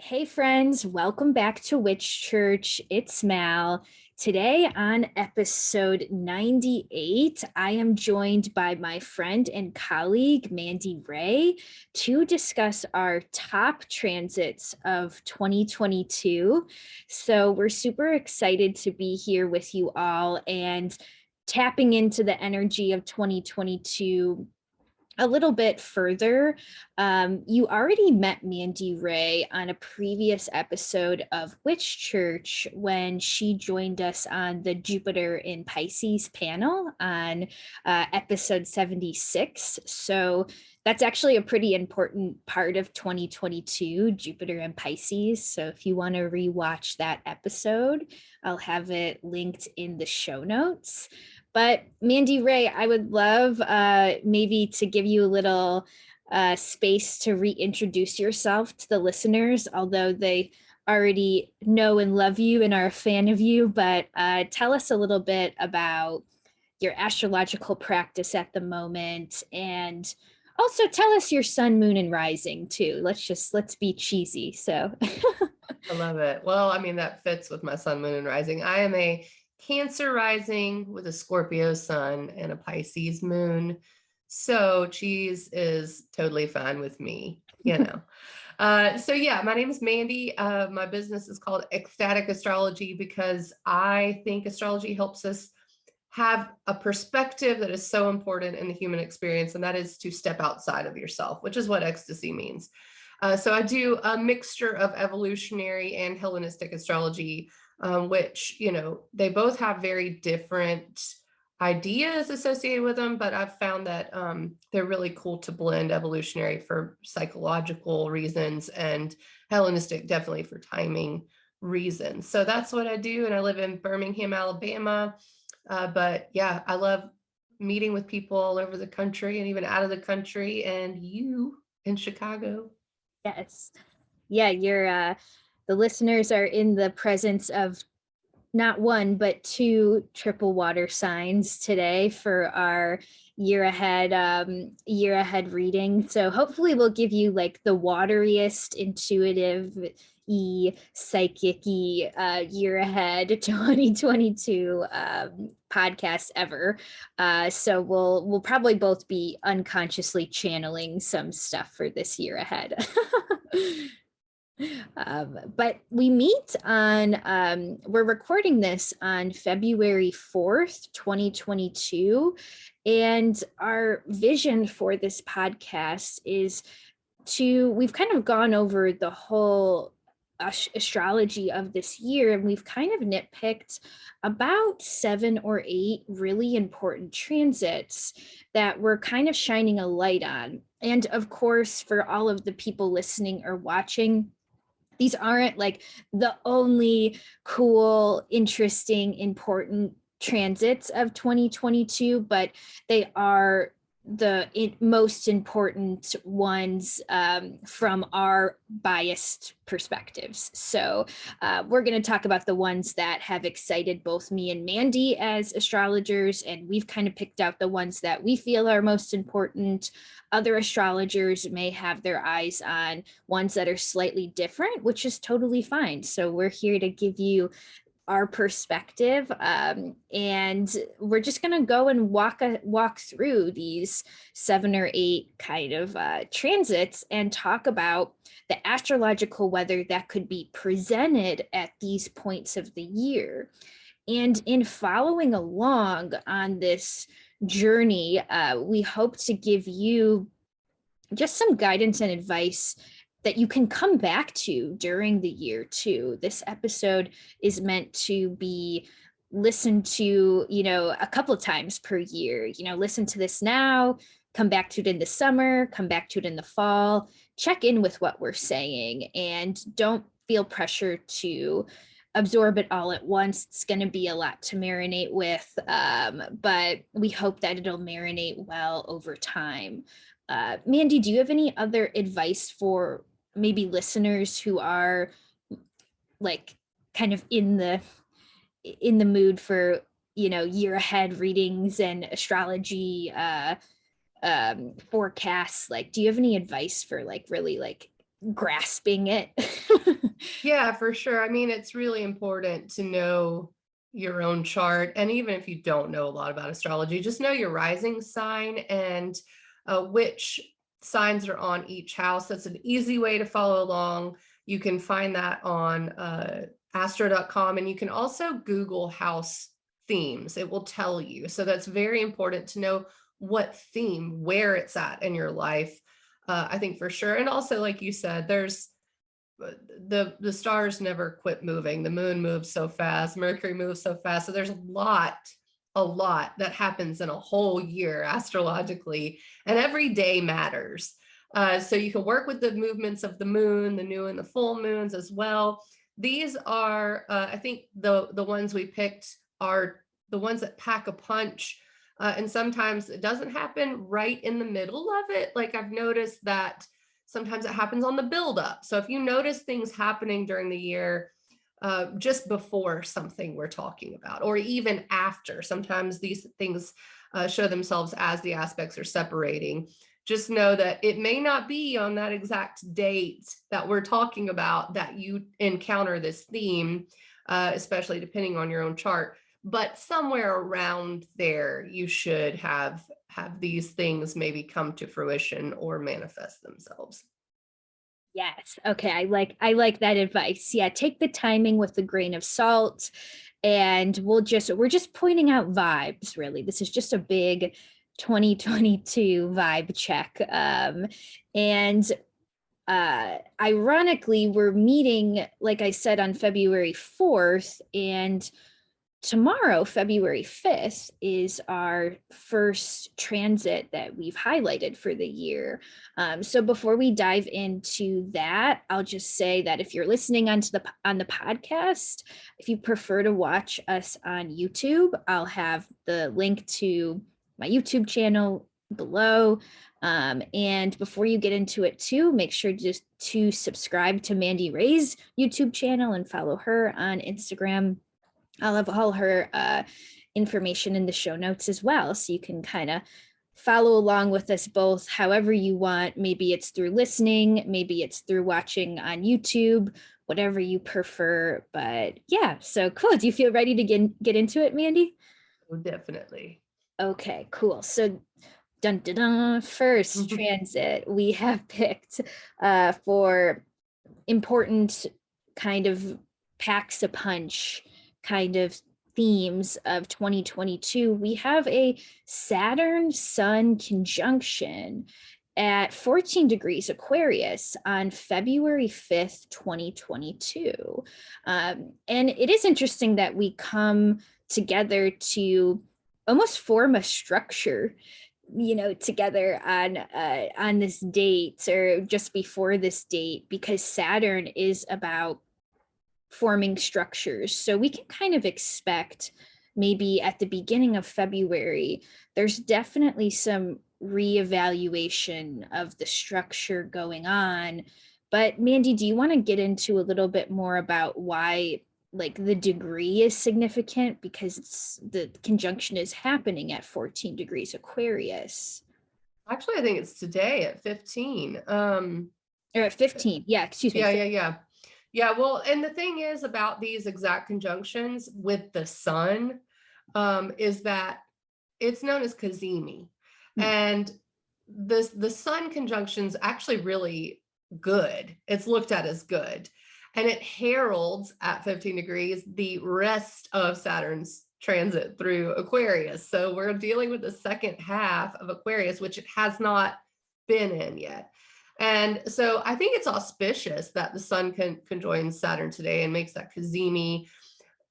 Hey friends, welcome back to Witch Church. It's Mal. Today on episode 98, I am joined by my friend and colleague Mandy Ray to discuss our top transits of 2022. So we're super excited to be here with you all and tapping into the energy of 2022 a little bit further. You already met Mandy Ray on a previous episode of Witch Church when she joined us on the Jupiter in Pisces panel on episode 76. So that's actually a pretty important part of 2022, Jupiter and Pisces. So if you want to rewatch that episode, I'll have it linked in the show notes. But Mandy Ray, I would love maybe to give you a little space to reintroduce yourself to the listeners, although they already know and love you and are a fan of you. But tell us a little bit about your astrological practice at the moment, and also tell us your sun, moon, and rising too. Let's be cheesy. So I love it. Well, I mean, that fits with my sun, moon, and rising. I am a Cancer rising with a Scorpio sun and a Pisces moon. So cheese is totally fine with me. So yeah, my name is Mandy. My business is called Ecstatic Astrology because I think astrology helps us have a perspective that is so important in the human experience, and that is to step outside of yourself, which is what ecstasy means. So I do a mixture of evolutionary and Hellenistic astrology, which, they both have very different ideas associated with them, but I've found that they're really cool to blend evolutionary for psychological reasons and Hellenistic definitely for timing reasons. So that's what I do. And I live in Birmingham, Alabama. But yeah, I love meeting with people all over the country and even out of the country, and you in Chicago. yes, yeah, the listeners are in the presence of not one, but two triple water signs today for our year ahead reading. So hopefully we'll give you like the wateriest, intuitive psychic year ahead 2022 podcast ever. So we'll probably both be unconsciously channeling some stuff for this year ahead. But we meet on, we're recording this on February 4th, 2022. And our vision for this podcast is we've kind of gone over the whole astrology of this year, and we've kind of nitpicked about 7 or 8 really important transits that we're kind of shining a light on. And of course, for all of the people listening or watching, these aren't like the only cool, interesting, important transits of 2022, but they are the most important ones from our biased perspectives. So we're going to talk about the ones that have excited both me and Mandy as astrologers, and we've kind of picked out the ones that we feel are most important. Other astrologers may have their eyes on ones that are slightly different, which is totally fine. So we're here to give you our perspective, and we're just going to go and walk through these 7 or 8 kind of transits and talk about the astrological weather that could be presented at these points of the year. And in following along on this journey, we hope to give you just some guidance and advice that you can come back to during the year too. This episode is meant to be listened to, a couple of times per year. Listen to this now, come back to it in the summer, come back to it in the fall, check in with what we're saying, and don't feel pressure to absorb it all at once. It's going to be a lot to marinate with, but we hope that it'll marinate well over time. Mandy, do you have any other advice for maybe listeners who are like kind of in the mood for year ahead readings and astrology forecasts? Like, do you have any advice for like really like grasping it? Yeah, for sure. I mean, it's really important to know your own chart. And even if you don't know a lot about astrology, just know your rising sign and which signs are on each house. That's an easy way to follow along. You can find that on astro.com, and you can also Google house themes. It will tell you. So that's very important to know what theme, where it's at in your life. I think for sure. And also, like you said, there's the stars never quit moving. The moon moves so fast, Mercury moves so fast. So there's a lot that happens in a whole year astrologically, and every day matters. So you can work with the movements of the moon, the new and the full moons as well. These are, I think the ones we picked are the ones that pack a punch. And sometimes it doesn't happen right in the middle of it. Like I've noticed that sometimes it happens on the buildup. So if you notice things happening during the year, just before something we're talking about, or even after, sometimes these things show themselves as the aspects are separating. Just know that it may not be on that exact date that we're talking about that you encounter this theme, especially depending on your own chart. But somewhere around there, you should have these things maybe come to fruition or manifest themselves. Yes. Okay. I like that advice. Yeah, take the timing with a grain of salt. And we're just pointing out vibes, really. This is just a big 2022 vibe check. And ironically, we're meeting, like I said, on February 4th, and tomorrow, February 5th, is our first transit that we've highlighted for the year. So before we dive into that, I'll just say that if you're listening on the podcast, if you prefer to watch us on YouTube, I'll have the link to my YouTube channel below. And before you get into it too, make sure just to subscribe to Mandy Ray's YouTube channel and follow her on Instagram. I'll have all her information in the show notes as well. So you can kind of follow along with us both however you want. Maybe it's through listening, maybe it's through watching on YouTube, whatever you prefer. But yeah, so cool. Do you feel ready to get into it, Mandy? Oh, definitely. Okay, cool. So dun dun dun, first transit we have picked for important kind of packs a punch kind of themes of 2022. We have a Saturn Sun conjunction at 14 degrees Aquarius on February 5th, 2022. And it is interesting that we come together to almost form a structure, together on this date or just before this date, because Saturn is about forming structures. So we can kind of expect maybe at the beginning of February, there's definitely some reevaluation of the structure going on. But Mandy, do you want to get into a little bit more about why like the degree is significant, because the conjunction is happening at 14 degrees Aquarius? Actually, I think it's today at 15. Or at 15. Yeah, excuse me. Yeah. Yeah, well, and the thing is about these exact conjunctions with the sun, is that it's known as cazimi. And the sun conjunction's actually really good. It's looked at as good. And it heralds at 15 degrees the rest of Saturn's transit through Aquarius. So we're dealing with the second half of Aquarius, which it has not been in yet. And so I think it's auspicious that the sun can conjoin Saturn today and makes that cazimi,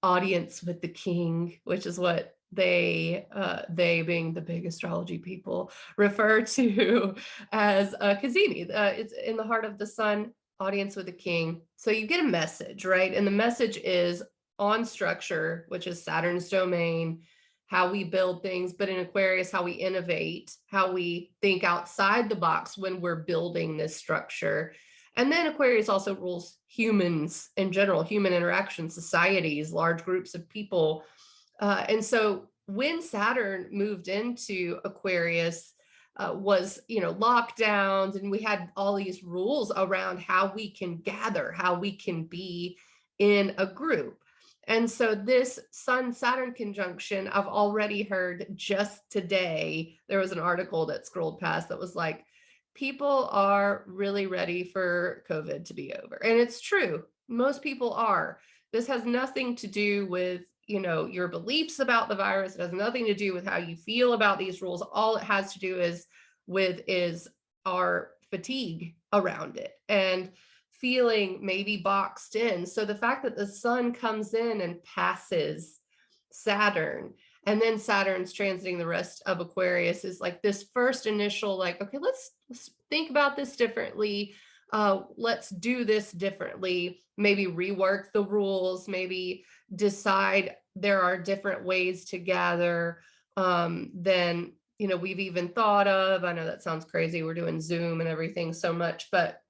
audience with the king, which is what they being the big astrology people refer to as cazimi. It's in the heart of the sun, audience with the king. So you get a message, right? And the message is on structure, which is Saturn's domain, how we build things, but in Aquarius, how we innovate, how we think outside the box when we're building this structure. And then Aquarius also rules humans in general, human interaction, societies, large groups of people. And so when Saturn moved into Aquarius, was, lockdowns, and we had all these rules around how we can gather, how we can be in a group. And so this Sun Saturn conjunction, I've already heard just today, there was an article that scrolled past that was like, people are really ready for COVID to be over. And it's true. Most people are. This has nothing to do with, your beliefs about the virus. It has nothing to do with how you feel about these rules. All it has to do is our fatigue around it and feeling maybe boxed in. So the fact that the sun comes in and passes Saturn, and then Saturn's transiting the rest of Aquarius, is like this first initial, like, okay, let's think about this differently. Let's do this differently, maybe rework the rules, maybe decide there are different ways to gather than we've even thought of. I know that sounds crazy, we're doing Zoom and everything so much, but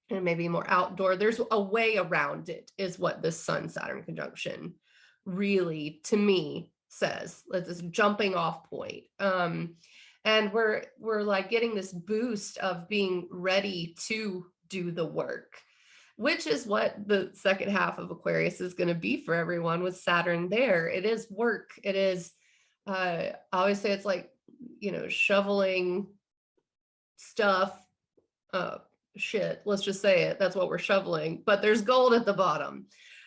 and maybe more outdoor, there's a way around it, is what this Sun Saturn conjunction really, to me, says. Like this jumping off point. And we're like getting this boost of being ready to do the work, which is what the second half of Aquarius is going to be for everyone with Saturn there. It is work. It is, I always say it's like, shoveling stuff, shit, let's just say it. That's what we're shoveling, but there's gold at the bottom.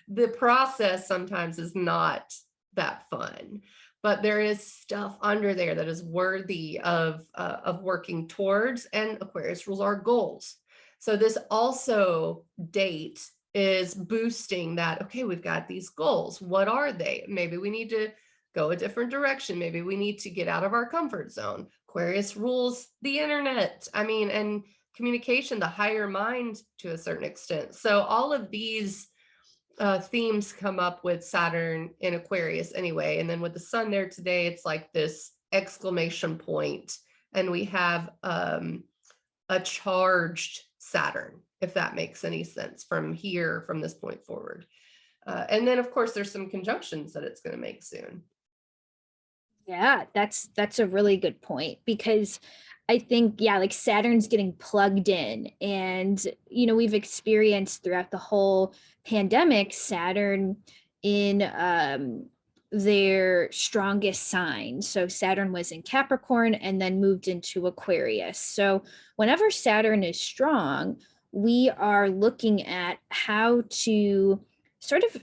The process sometimes is not that fun, but there is stuff under there that is worthy of working towards, and Aquarius rules our goals. So this also date is boosting that. Okay, we've got these goals. What are they? Maybe we need to go a different direction. Maybe we need to get out of our comfort zone. Aquarius rules the internet. I mean, and communication, the higher mind to a certain extent. So all of these themes come up with Saturn in Aquarius anyway. And then with the sun there today, it's like this exclamation point. And we have a charged Saturn, if that makes any sense from here, from this point forward. And then, of course, there's some conjunctions that it's going to make soon. Yeah, that's a really good point, because I think, yeah, like Saturn's getting plugged in, and, we've experienced throughout the whole pandemic, Saturn in their strongest sign. So Saturn was in Capricorn and then moved into Aquarius. So whenever Saturn is strong, we are looking at how to sort of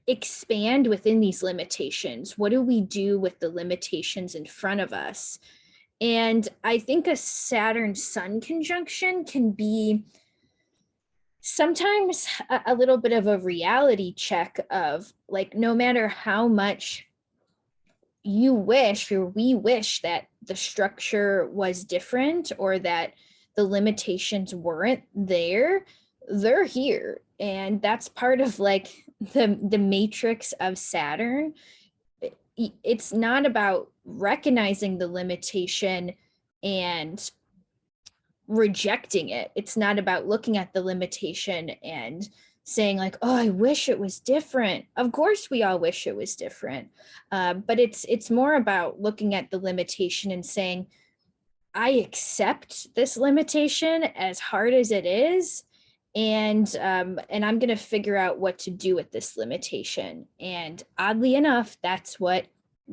expand within these limitations. What do we do with the limitations in front of us? And I think a Saturn Sun conjunction can be sometimes a little bit of a reality check of, like, no matter how much you wish or we wish that the structure was different or that the limitations weren't there, they're here. And that's part of like the matrix of Saturn. It's not about recognizing the limitation and rejecting it. It's not about looking at the limitation and saying like, oh, I wish it was different. Of course we all wish it was different, but it's more about looking at the limitation and saying, I accept this limitation as hard as it is, and I'm going to figure out what to do with this limitation. And oddly enough, that's what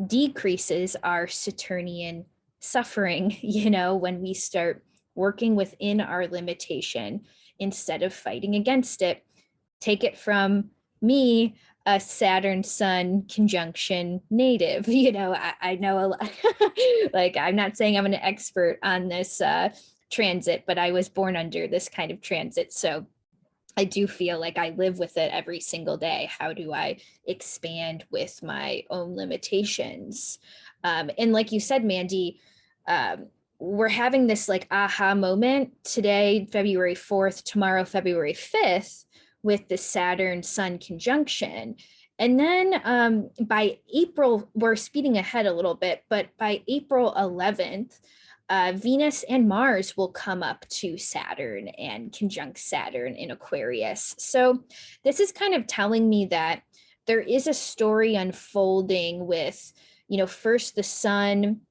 decreases our Saturnian suffering, when we start working within our limitation instead of fighting against it. Take it from me, a Saturn Sun conjunction native. I know a lot. Like, I'm not saying I'm an expert on this transit, but I was born under this kind of transit. So I do feel like I live with it every single day. How do I expand with my own limitations? And like you said, Mandy, we're having this like aha moment today, February 4th, tomorrow, February 5th, with the Saturn Sun conjunction. And then by April, we're speeding ahead a little bit, but by April 11th, Venus and Mars will come up to Saturn and conjunct Saturn in Aquarius. So this is kind of telling me that there is a story unfolding with, first the sun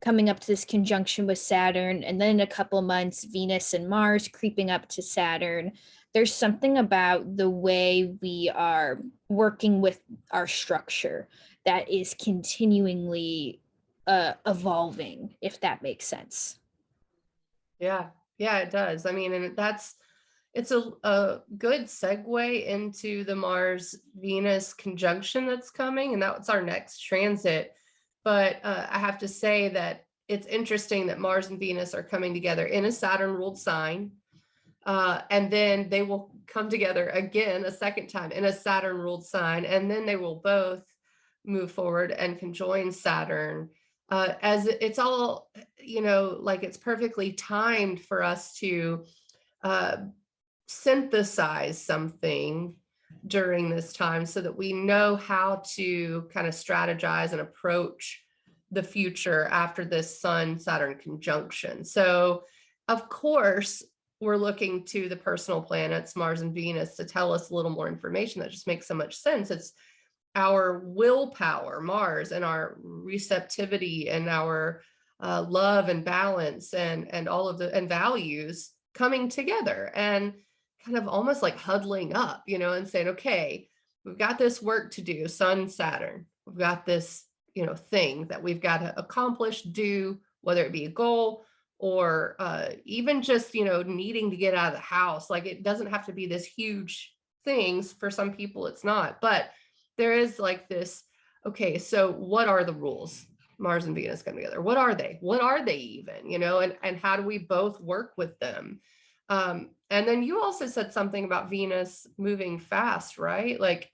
coming up to this conjunction with Saturn, and then in a couple months, Venus and Mars creeping up to Saturn. There's something about the way we are working with our structure that is continually evolving, if that makes sense. Yeah, yeah, it does. I mean, and it's a good segue into the Mars Venus conjunction that's coming, and that's our next transit. But I have to say that it's interesting that Mars and Venus are coming together in a Saturn ruled sign. And then they will come together again a second time in a Saturn ruled sign. And then they will both move forward and conjoin Saturn. As it's all, like it's perfectly timed for us to uh, synthesize something during this time so that we know how to kind of strategize and approach the future after this Sun Saturn conjunction. So, of course, we're looking to the personal planets, Mars and Venus, to tell us a little more information. That just makes so much sense. It's our willpower, Mars, and our receptivity and our love and balance and all of the and values coming together and kind of almost like huddling up, and saying, okay, we've got this work to do, Sun, Saturn. We've got this, thing that we've got to accomplish, do, whether it be a goal or even just, needing to get out of the house. Like it doesn't have to be this huge things. For some people, it's not. But there is like this, okay, so what are the rules? Mars and Venus come together. What are they? What are they even? And how do we both work with them? And then you also said something about Venus moving fast, right? Like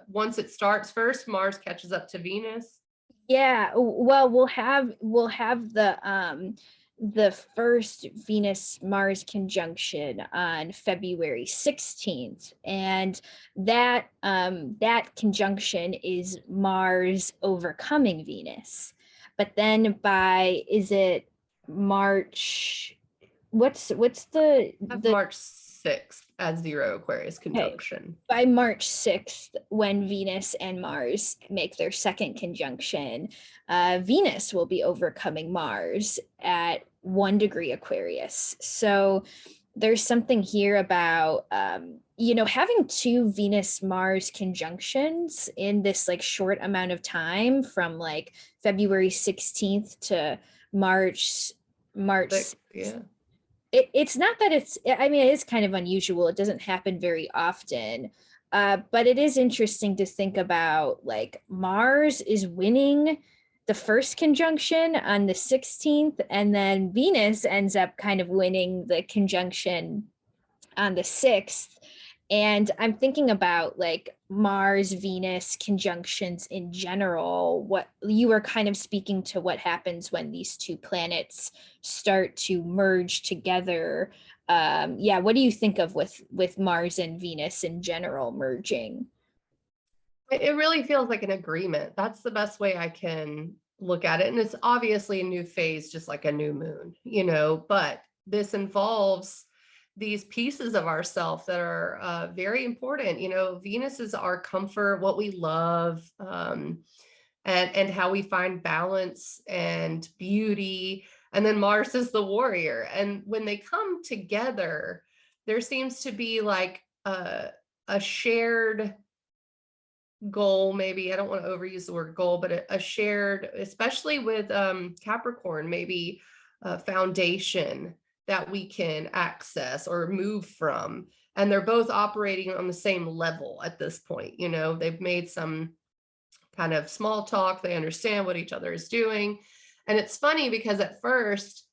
once it starts first, Mars catches up to Venus. Yeah, well, we'll have the first Venus Mars conjunction on February 16th, and that conjunction is Mars overcoming Venus. But then by is it March, what's Have the March 6th at 0 Aquarius okay, conjunction. by March 6th, when Venus and Mars make their second conjunction, Venus will be overcoming Mars at 1 degree Aquarius. So there's something here about, having two Venus Mars conjunctions in this like short amount of time from like February 16th to March Yeah. it's not that I mean, it is kind of unusual. It doesn't happen very often. But it is interesting to think about like Mars is winning the first conjunction on the 16th, and then Venus ends up kind of winning the conjunction on the 6th. And I'm thinking about like Mars Venus conjunctions in general. What you were kind of speaking to what happens when these two planets start to merge together. Yeah, what do you think of with Mars and Venus in general merging? It really feels like an agreement. That's the best way I can look at it. And it's obviously a new phase, just like a new moon, but this involves these pieces of ourself that are very important. Venus is our comfort, what we love, and how we find balance and beauty. And then Mars is the warrior. And when they come together, there seems to be like a shared goal. Maybe I don't want to overuse the word goal, but a shared, especially with Capricorn, maybe a foundation that we can access or move from. And they're both operating on the same level at this point. They've made some kind of small talk. They understand what each other is doing. And it's funny because at first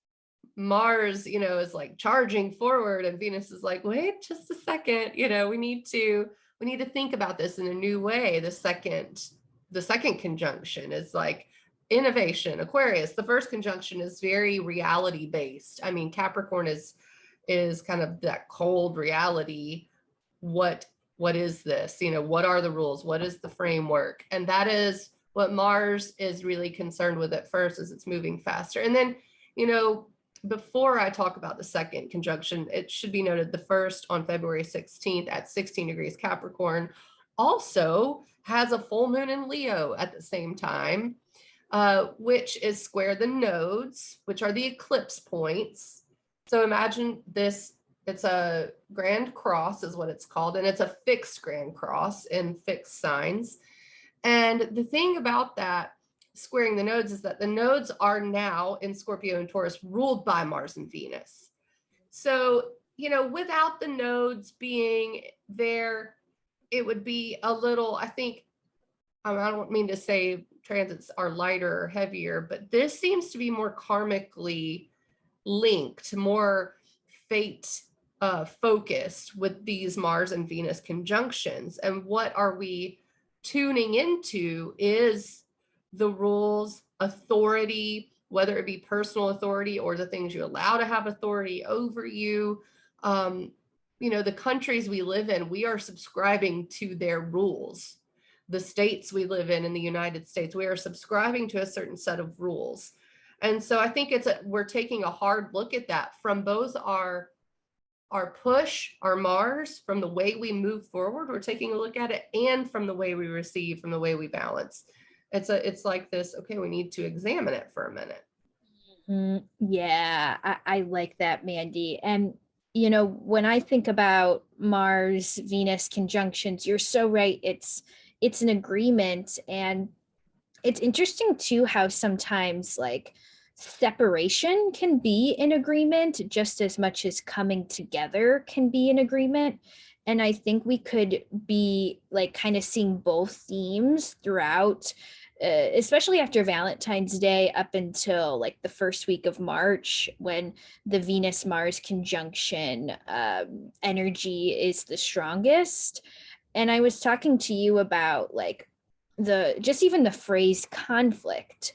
Mars, is like charging forward and Venus is like, wait, just a second, we need to think about this in a new way. The second conjunction is like innovation. Aquarius, the first conjunction is very reality based. I mean, Capricorn is kind of that cold reality. What is this? What are the rules? What is the framework? And that is what Mars is really concerned with at first, as it's moving faster. And then, before I talk about the second conjunction, it should be noted the first on February 16th at 16 degrees Capricorn also has a full moon in Leo at the same time. which is square the nodes, which are the eclipse points. So imagine this, it's a grand cross is what it's called, and it's a fixed grand cross in fixed signs. And the thing about that squaring the nodes is that the nodes are now in Scorpio and Taurus ruled by Mars and Venus. So, without the nodes being there, it would be a little, I think, I don't mean to say transits are lighter or heavier, but this seems to be more karmically linked, more fate focused with these Mars and Venus conjunctions. And what are we tuning into is the rules, authority, whether it be personal authority or the things you allow to have authority over you. The countries we live in, we are subscribing to their rules. The states we live in the United States, we are subscribing to a certain set of rules. And so I think we're taking a hard look at that from both our push, our Mars, from the way we move forward, we're taking a look at it, and from the way we receive, from the way we balance. It's like this, okay, we need to examine it for a minute. Yeah, I like that, Mandy. And when I think about Mars Venus conjunctions, you're so right. It's an agreement, and it's interesting too how sometimes like separation can be an agreement just as much as coming together can be an agreement. And I think we could be like kind of seeing both themes throughout, especially after Valentine's Day up until like the first week of March, when the Venus Mars conjunction energy is the strongest. And I was talking to you about like just even the phrase conflict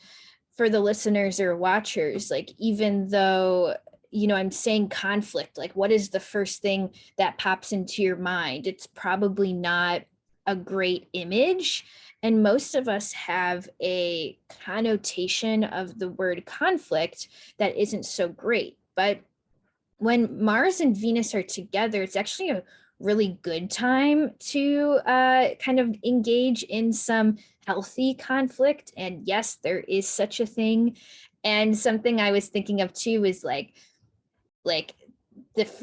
for the listeners or watchers. Like, even though I'm saying conflict, like what is the first thing that pops into your mind? It's probably not a great image, and most of us have a connotation of the word conflict that isn't so great. But when Mars and Venus are together, it's actually a really good time to kind of engage in some healthy conflict. And yes, there is such a thing. And something I was thinking of too is like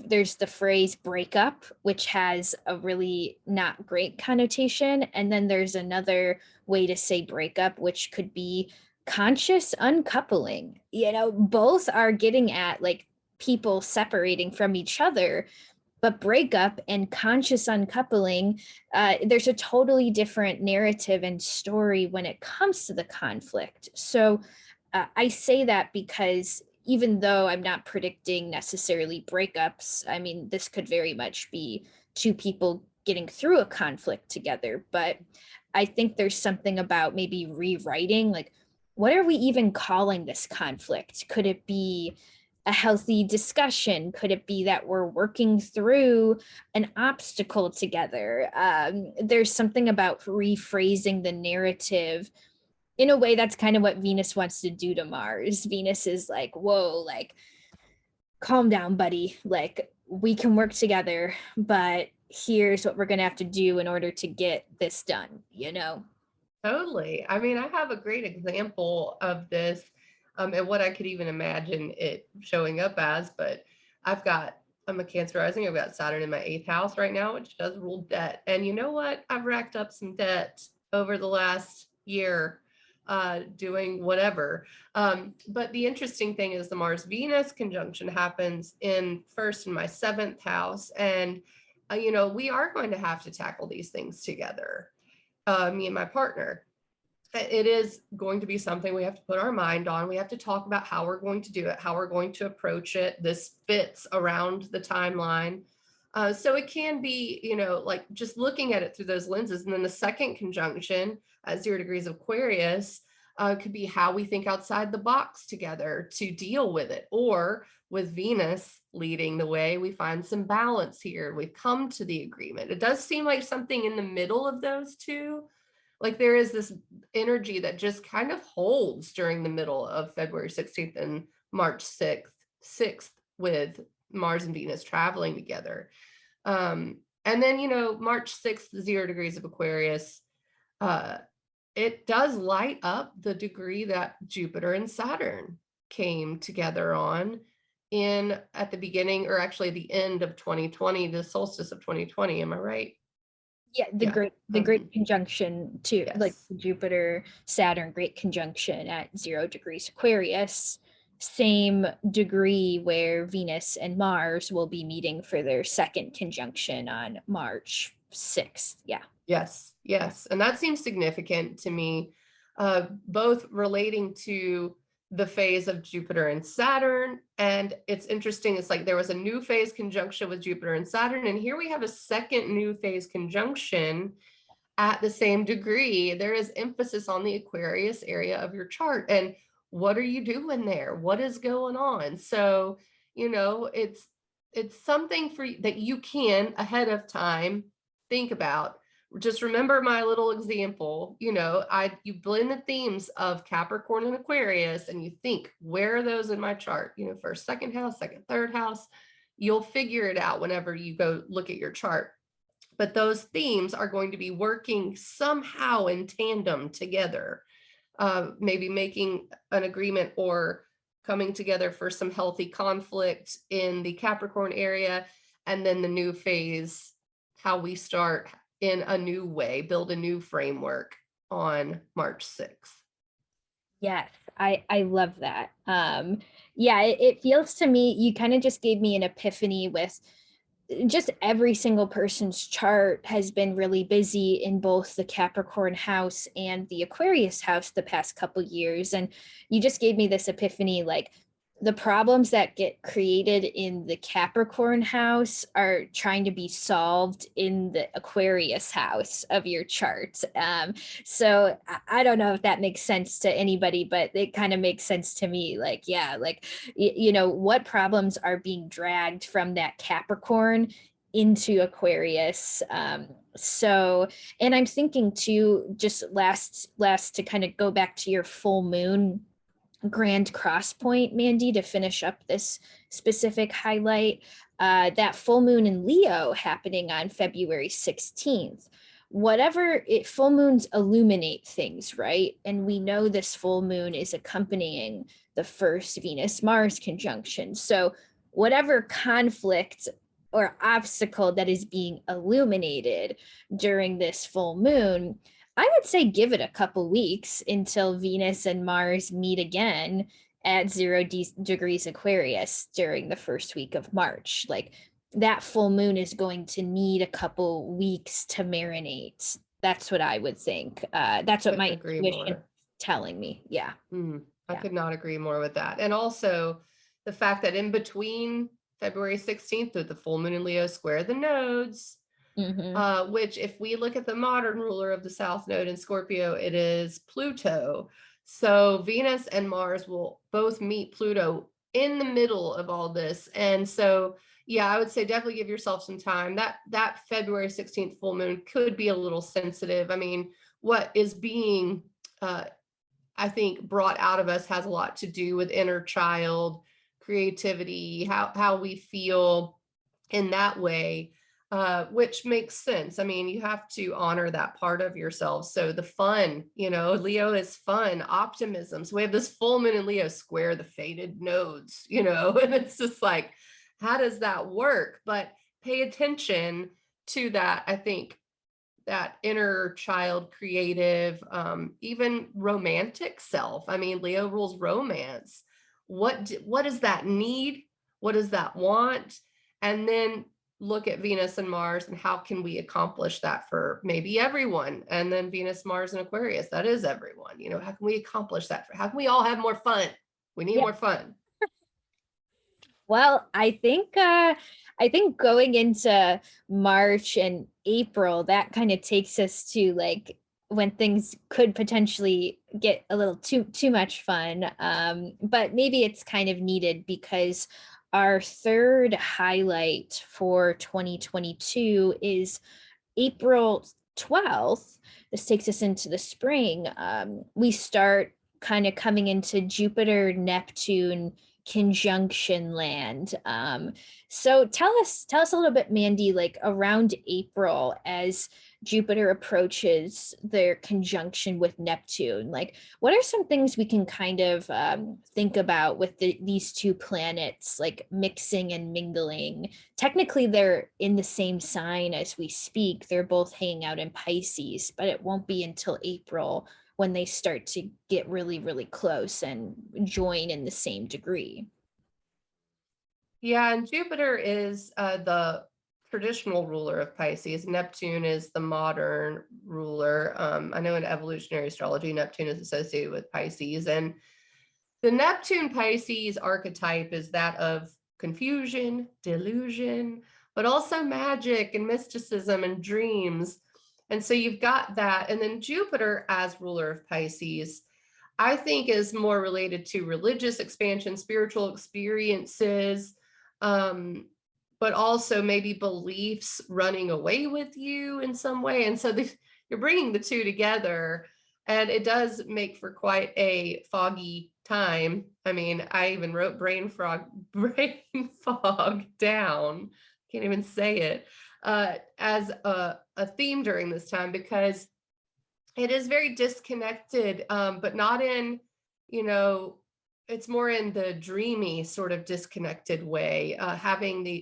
there's the phrase breakup, which has a really not great connotation. And then there's another way to say breakup, which could be conscious uncoupling. Both are getting at like people separating from each other. But breakup and conscious uncoupling, there's a totally different narrative and story when it comes to the conflict. So I say that because even though I'm not predicting necessarily breakups, I mean, this could very much be two people getting through a conflict together. But I think there's something about maybe rewriting, like, what are we even calling this conflict? Could it be a healthy discussion? Could it be that we're working through an obstacle together? There's something about rephrasing the narrative in a way that's kind of what Venus wants to do to Mars. Venus is like, whoa, like, calm down, buddy. Like, we can work together, but here's what we're going to have to do in order to get this done. Totally. I mean, I have a great example of this, and what I could even imagine it showing up as, but I'm a Cancer rising. I've got Saturn in my 8th house right now, which does rule debt. And you know what? I've racked up some debt over the last year doing whatever. But the interesting thing is the Mars Venus conjunction happens first in my 7th house. And, we are going to have to tackle these things together. Me and my partner. It is going to be something we have to put our mind on. We have to talk about how we're going to do it, how we're going to approach it. This fits around the timeline. So it can be, like just looking at it through those lenses. And then the second conjunction at 0 degrees of Aquarius could be how we think outside the box together to deal with it. Or with Venus leading the way, we find some balance here. We've come to the agreement. It does seem like something in the middle of those two. Like there is this energy that just kind of holds during the middle of February 16th and March 6th with Mars and Venus traveling together. And then, March 6th, 0 degrees of Aquarius, it does light up the degree that Jupiter and Saturn came together on in at the beginning, or actually the end of 2020, the solstice of 2020. Am I right? Yeah, Yeah. the great conjunction to like Yes. Jupiter Saturn great conjunction at 0 degrees Aquarius, same degree where Venus and Mars will be meeting for their second conjunction on March 6th. Yeah. Yes, yes. And that seems significant to me, both relating to the phase of Jupiter and Saturn. And it's interesting, it's like there was a new phase conjunction with Jupiter and Saturn, and here we have a second new phase conjunction at the same degree. There is emphasis on the Aquarius area of your chart. And what are you doing there? What is going on? So, it's something for that you can ahead of time think about. Just remember my little example. You blend the themes of Capricorn and Aquarius, and you think, where are those in my chart? First, second house, second, third house. You'll figure it out whenever you go look at your chart. But those themes are going to be working somehow in tandem together, maybe making an agreement or coming together for some healthy conflict in the Capricorn area. And then the new phase, how we start in a new way, build a new framework on March 6th. Yes, I love that. Yeah, it feels to me, you kind of just gave me an epiphany with just every single person's chart has been really busy in both the Capricorn house and the Aquarius house the past couple years. And you just gave me this epiphany, like the problems that get created in the Capricorn house are trying to be solved in the Aquarius house of your chart. So I don't know if that makes sense to anybody, but it kind of makes sense to me. Like, yeah, like, what problems are being dragged from that Capricorn into Aquarius. So, and I'm thinking too, just last to kind of go back to your full moon grand cross point, Mandy, to finish up this specific highlight, that full moon in Leo happening on February 16th. Full moons illuminate things, right? And we know this full moon is accompanying the first Venus Mars conjunction. So, whatever conflict or obstacle that is being illuminated during this full moon, I would say give it a couple weeks until Venus and Mars meet again at 0 degrees Aquarius during the first week of March. Like that full moon is going to need a couple weeks to marinate. That's what I would think. That's what my intuition is telling me. Yeah. I could not agree more with that. And also the fact that in between February 16th with the full moon in Leo square the nodes, which if we look at the modern ruler of the South Node in Scorpio, it is Pluto. So Venus and Mars will both meet Pluto in the middle of all this. And so, yeah, I would say definitely give yourself some time. That February 16th full moon could be a little sensitive. I mean, what is being, I think, brought out of us has a lot to do with inner child creativity, how we feel in that way. Which makes sense. I mean, you have to honor that part of yourself. So the fun, Leo is fun, optimism. So we have this full moon in Leo square the fated nodes, and it's just like, how does that work? But pay attention to that. I think that inner child creative, even romantic self. I mean, Leo rules romance. What does that need? What does that want? And then look at Venus and Mars and how can we accomplish that for maybe everyone? And then Venus, Mars, and Aquarius, that is everyone. How can we accomplish that? How can we all have more fun? We need more fun. Well, I think going into March and April, that kind of takes us to like when things could potentially get a little too much fun. But maybe it's kind of needed because our third highlight for 2022 is April 12th. This takes us into the spring. We start kind of coming into Jupiter, Neptune conjunction land. So tell us a little bit, Mandy, like around April, as Jupiter approaches their conjunction with Neptune. Like, what are some things we can kind of think about with these two planets, like mixing and mingling? Technically, they're in the same sign as we speak. They're both hanging out in Pisces, but it won't be until April when they start to get really, really close and join in the same degree. Yeah, and Jupiter is the traditional ruler of Pisces. Neptune is the modern ruler. I know in evolutionary astrology, Neptune is associated with Pisces. And the Neptune Pisces archetype is that of confusion, delusion, but also magic and mysticism and dreams. And so you've got that. And then Jupiter as ruler of Pisces, I think is more related to religious expansion, spiritual experiences, um, but also maybe beliefs running away with you in some way. And so you're bringing the two together, and it does make for quite a foggy time. I mean, I even wrote brain fog down. Can't even say it as a theme during this time, because it is very disconnected, but not in, it's more in the dreamy sort of disconnected way,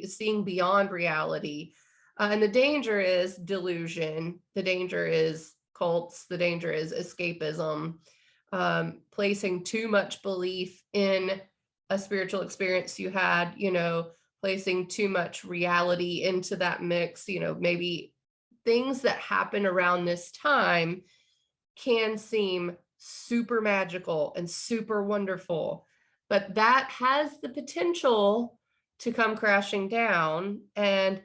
seeing beyond reality. And the danger is delusion. The danger is cults. The danger is escapism, placing too much belief in a spiritual experience you had, placing too much reality into that mix, maybe things that happen around this time can seem super magical and super wonderful, but that has the potential to come crashing down. And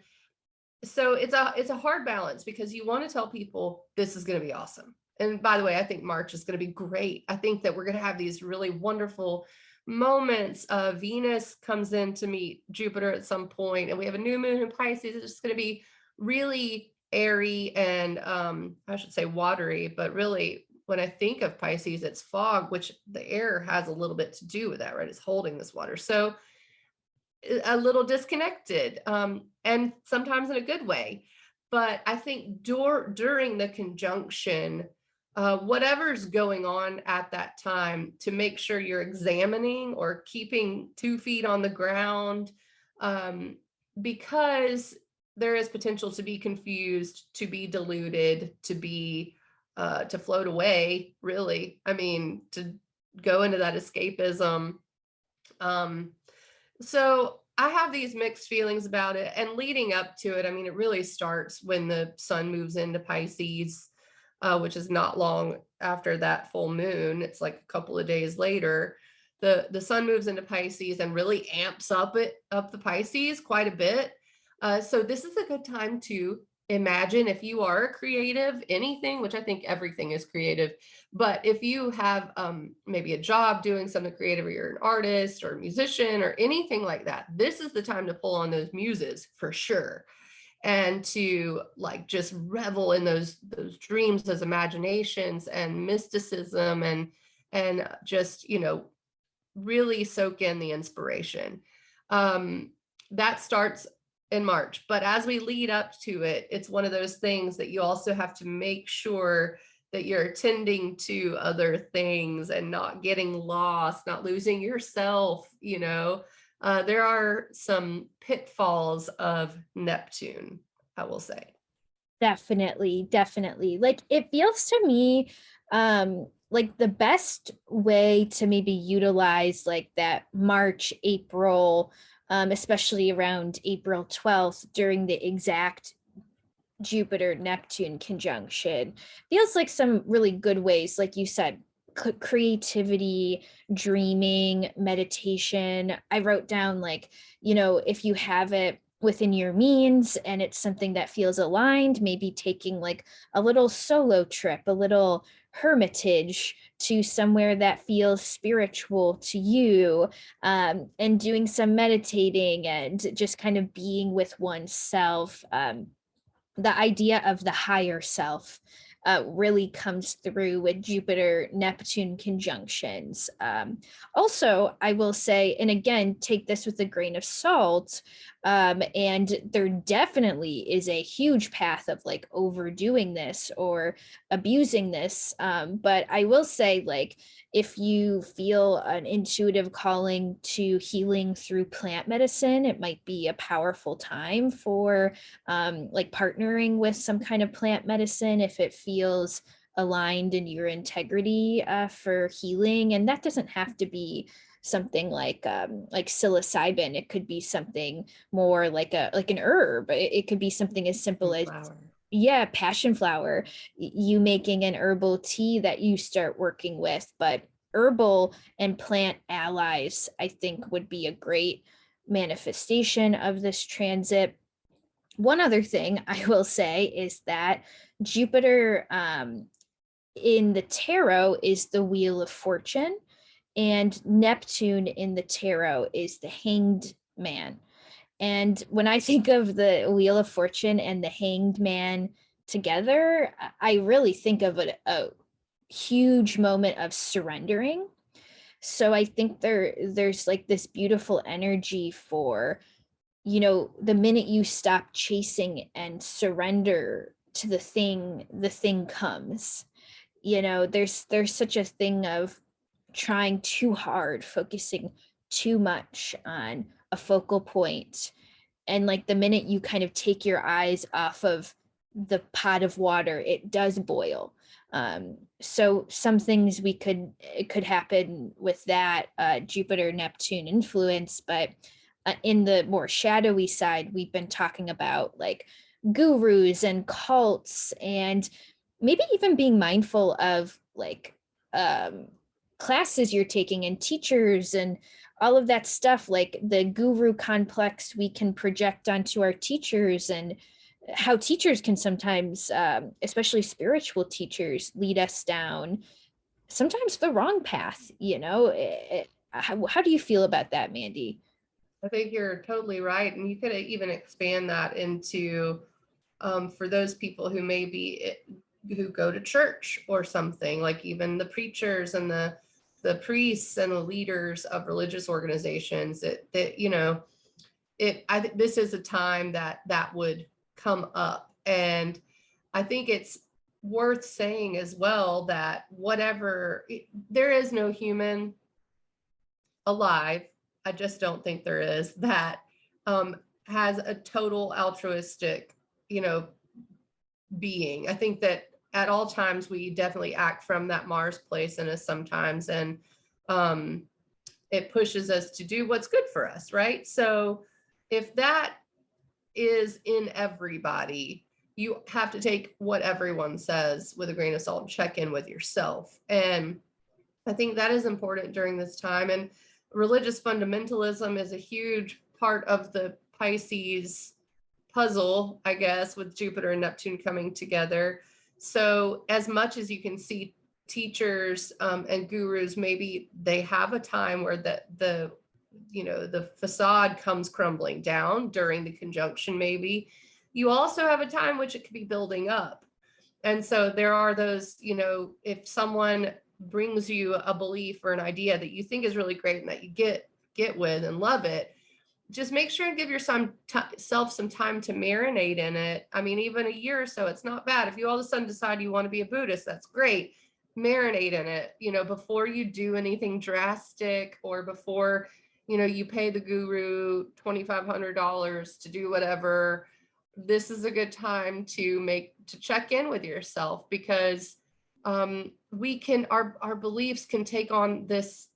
so it's a hard balance, because you want to tell people this is going to be awesome. And by the way, I think March is going to be great. I think that we're going to have these really wonderful moments. Venus comes in to meet Jupiter at some point, and we have a new moon in Pisces. It's just going to be really airy and I should say watery, but really when I think of Pisces, it's fog, which the air has a little bit to do with that, right? It's holding this water. So a little disconnected, and sometimes in a good way. But I think during the conjunction, whatever's going on at that time, to make sure you're examining or keeping 2 feet on the ground, because there is potential to be confused, to be deluded, to float away, really. I mean, to go into that escapism. So I have these mixed feelings about it. And leading up to it, I mean, it really starts when the sun moves into Pisces, which is not long after that full moon. It's like a couple of days later. The sun moves into Pisces and really amps up the Pisces quite a bit. So this is a good time to imagine, if you are a creative, anything, which I think everything is creative, but if you have maybe a job doing something creative, or you're an artist or a musician or anything like that, this is the time to pull on those muses for sure, and to like just revel in those dreams, those imaginations and mysticism, and just really soak in the inspiration. That starts in March. But as we lead up to it, it's one of those things that you also have to make sure that you're attending to other things and not getting lost, not losing yourself. There are some pitfalls of Neptune, I will say. Definitely, definitely. Like, it feels to me like the best way to maybe utilize like that March, April, especially around April 12th during the exact Jupiter Neptune conjunction, feels like some really good ways, like you said, creativity, dreaming, meditation. I wrote down, like, if you have it within your means and it's something that feels aligned, maybe taking like a little solo trip, a little hermitage to somewhere that feels spiritual to you, and doing some meditating and just kind of being with oneself. The idea of the higher self, really comes through with Jupiter Neptune conjunctions. Also, I will say, and again, take this with a grain of salt. And there definitely is a huge path of like overdoing this or abusing this. But I will say, like, if you feel an intuitive calling to healing through plant medicine, it might be a powerful time for like partnering with some kind of plant medicine if it feels aligned in your integrity for healing. And that doesn't have to be something like psilocybin. It could be something more like an herb. It could be something as simple as, Flower. yeah, passion flower, you making an herbal tea that you start working with. But herbal and plant allies, I think, would be a great manifestation of this transit. One other thing I will say is that Jupiter in the tarot is the Wheel of Fortune, and Neptune in the tarot is the Hanged Man. And when I think of the Wheel of Fortune and the Hanged Man together, I really think of a huge moment of surrendering. So I think there's like this beautiful energy for, you know, the minute you stop chasing and surrender to the thing comes. You know, there's such a thing of trying too hard, focusing too much on a focal point, and like the minute you kind of take your eyes off of the pot of water, it does boil. So some things it could happen with that Jupiter Neptune influence. But in the more shadowy side, we've been talking about like gurus and cults, and maybe even being mindful of like classes you're taking and teachers and all of that stuff, like the guru complex we can project onto our teachers, and how teachers can sometimes, especially spiritual teachers, lead us down sometimes the wrong path, you know. How do you feel about that, Mandy? I think you're totally right. And you could even expand that into for those people who maybe who go to church or something, like even the preachers and the priests and the leaders of religious organizations, that you know, I think this is a time that would come up. And I think it's worth saying as well that there is no human alive, I just don't think there is, that has a total altruistic, you know, being. I think that at all times we definitely act from that Mars place in us sometimes, and it pushes us to do what's good for us, right? So if that is in everybody, you have to take what everyone says with a grain of salt and check in with yourself. And I think that is important during this time. And religious fundamentalism is a huge part of the Pisces puzzle, I guess, with Jupiter and Neptune coming together. So as much as you can see teachers and gurus, maybe they have a time where the you know, the facade comes crumbling down during the conjunction. Maybe you also have a time which it could be building up. And so there are those, you know, if someone brings you a belief or an idea that you think is really great and that you get with and love it, just make sure and give yourself some time to marinate in it. I mean, even a year or so, it's not bad. If you all of a sudden decide you want to be a Buddhist, that's great. Marinate in it, you know, before you do anything drastic, or before, you know, you pay the guru $2,500 to do whatever. This is a good time to check in with yourself, because our beliefs can take on this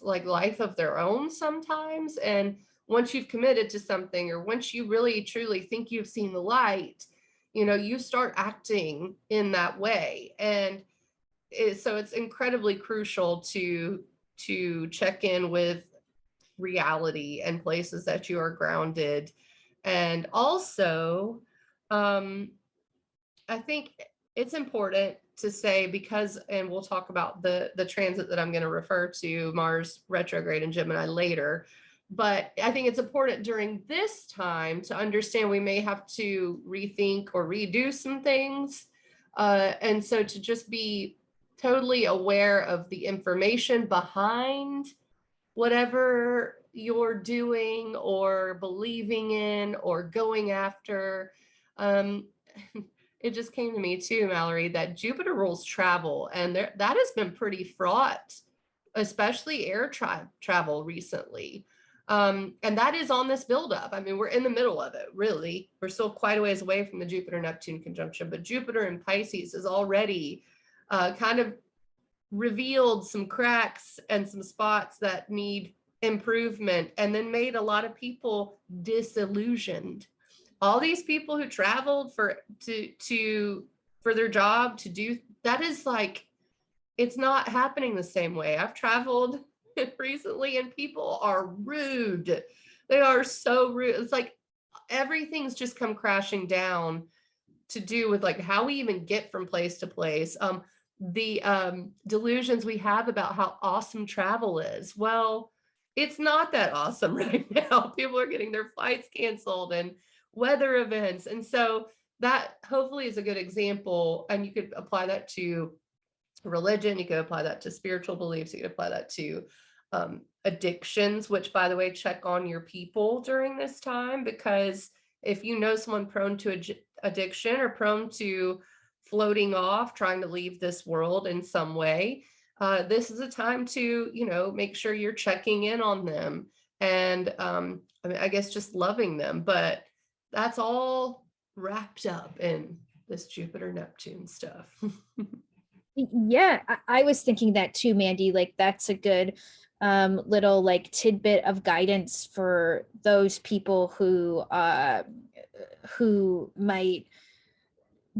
like life of their own sometimes. And once you've committed to something, or once you really truly think you've seen the light, you know, you start acting in that way. And so it's incredibly crucial to check in with reality and places that you are grounded. And also, I think it's important to say, because, and we'll talk about the transit that I'm going to refer to, Mars retrograde in Gemini, later. But I think it's important during this time to understand we may have to rethink or redo some things. And so to just be totally aware of the information behind whatever you're doing or believing in or going after. It just came to me too, Mallory, that Jupiter rules travel, and that has been pretty fraught, especially air travel recently. And that is on this buildup. I mean, we're in the middle of it, really. We're still quite a ways away from the Jupiter-Neptune conjunction, but Jupiter in Pisces is already kind of revealed some cracks and some spots that need improvement, and then made a lot of people disillusioned. All these people who traveled for their job to do that, is like, it's not happening the same way. I've traveled recently and people are rude. They are so rude. It's like everything's just come crashing down to do with like how we even get from place to place. The delusions we have about how awesome travel is. Well, it's not that awesome right now. People are getting their flights canceled and weather events. And so that hopefully is a good example. And you could apply that to religion. You could apply that to spiritual beliefs. You could apply that to addictions, which, by the way, check on your people during this time, because if you know someone prone to addiction or prone to floating off, trying to leave this world in some way, this is a time to, make sure you're checking in on them and, I guess just loving them. But that's all wrapped up in this Jupiter Neptune stuff. Yeah, I was thinking that too, Mandy. Like, that's a good little like tidbit of guidance for those people who might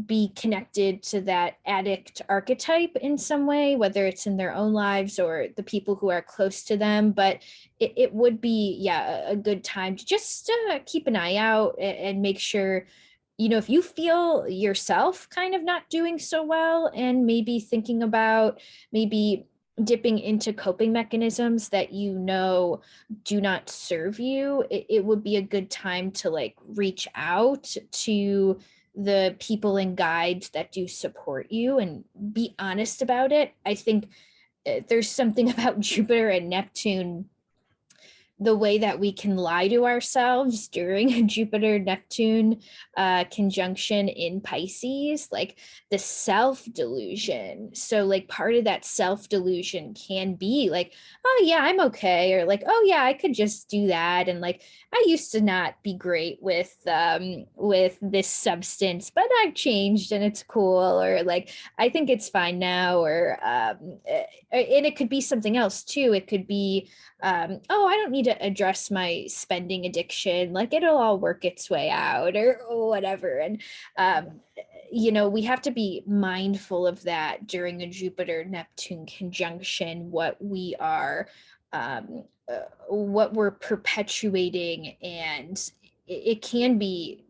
be connected to that addict archetype in some way, whether it's in their own lives or the people who are close to them. But it would be, yeah, a good time to just keep an eye out and make sure, if you feel yourself kind of not doing so well, and maybe thinking about maybe dipping into coping mechanisms that do not serve you, it would be a good time to like reach out to the people and guides that do support you and be honest about it. I think there's something about Jupiter and Neptune, the way that we can lie to ourselves during a Jupiter-Neptune conjunction in Pisces, like the self-delusion. So like part of that self-delusion can be like, oh yeah, I'm okay. Or like, oh yeah, I could just do that. And like, I used to not be great with this substance, but I've changed and it's cool. Or like, I think it's fine now. Or and it could be something else too. It could be, oh, I don't need to address my spending addiction. Like it'll all work its way out or whatever. And, we have to be mindful of that during a Jupiter-Neptune conjunction, what we're perpetuating. And it can be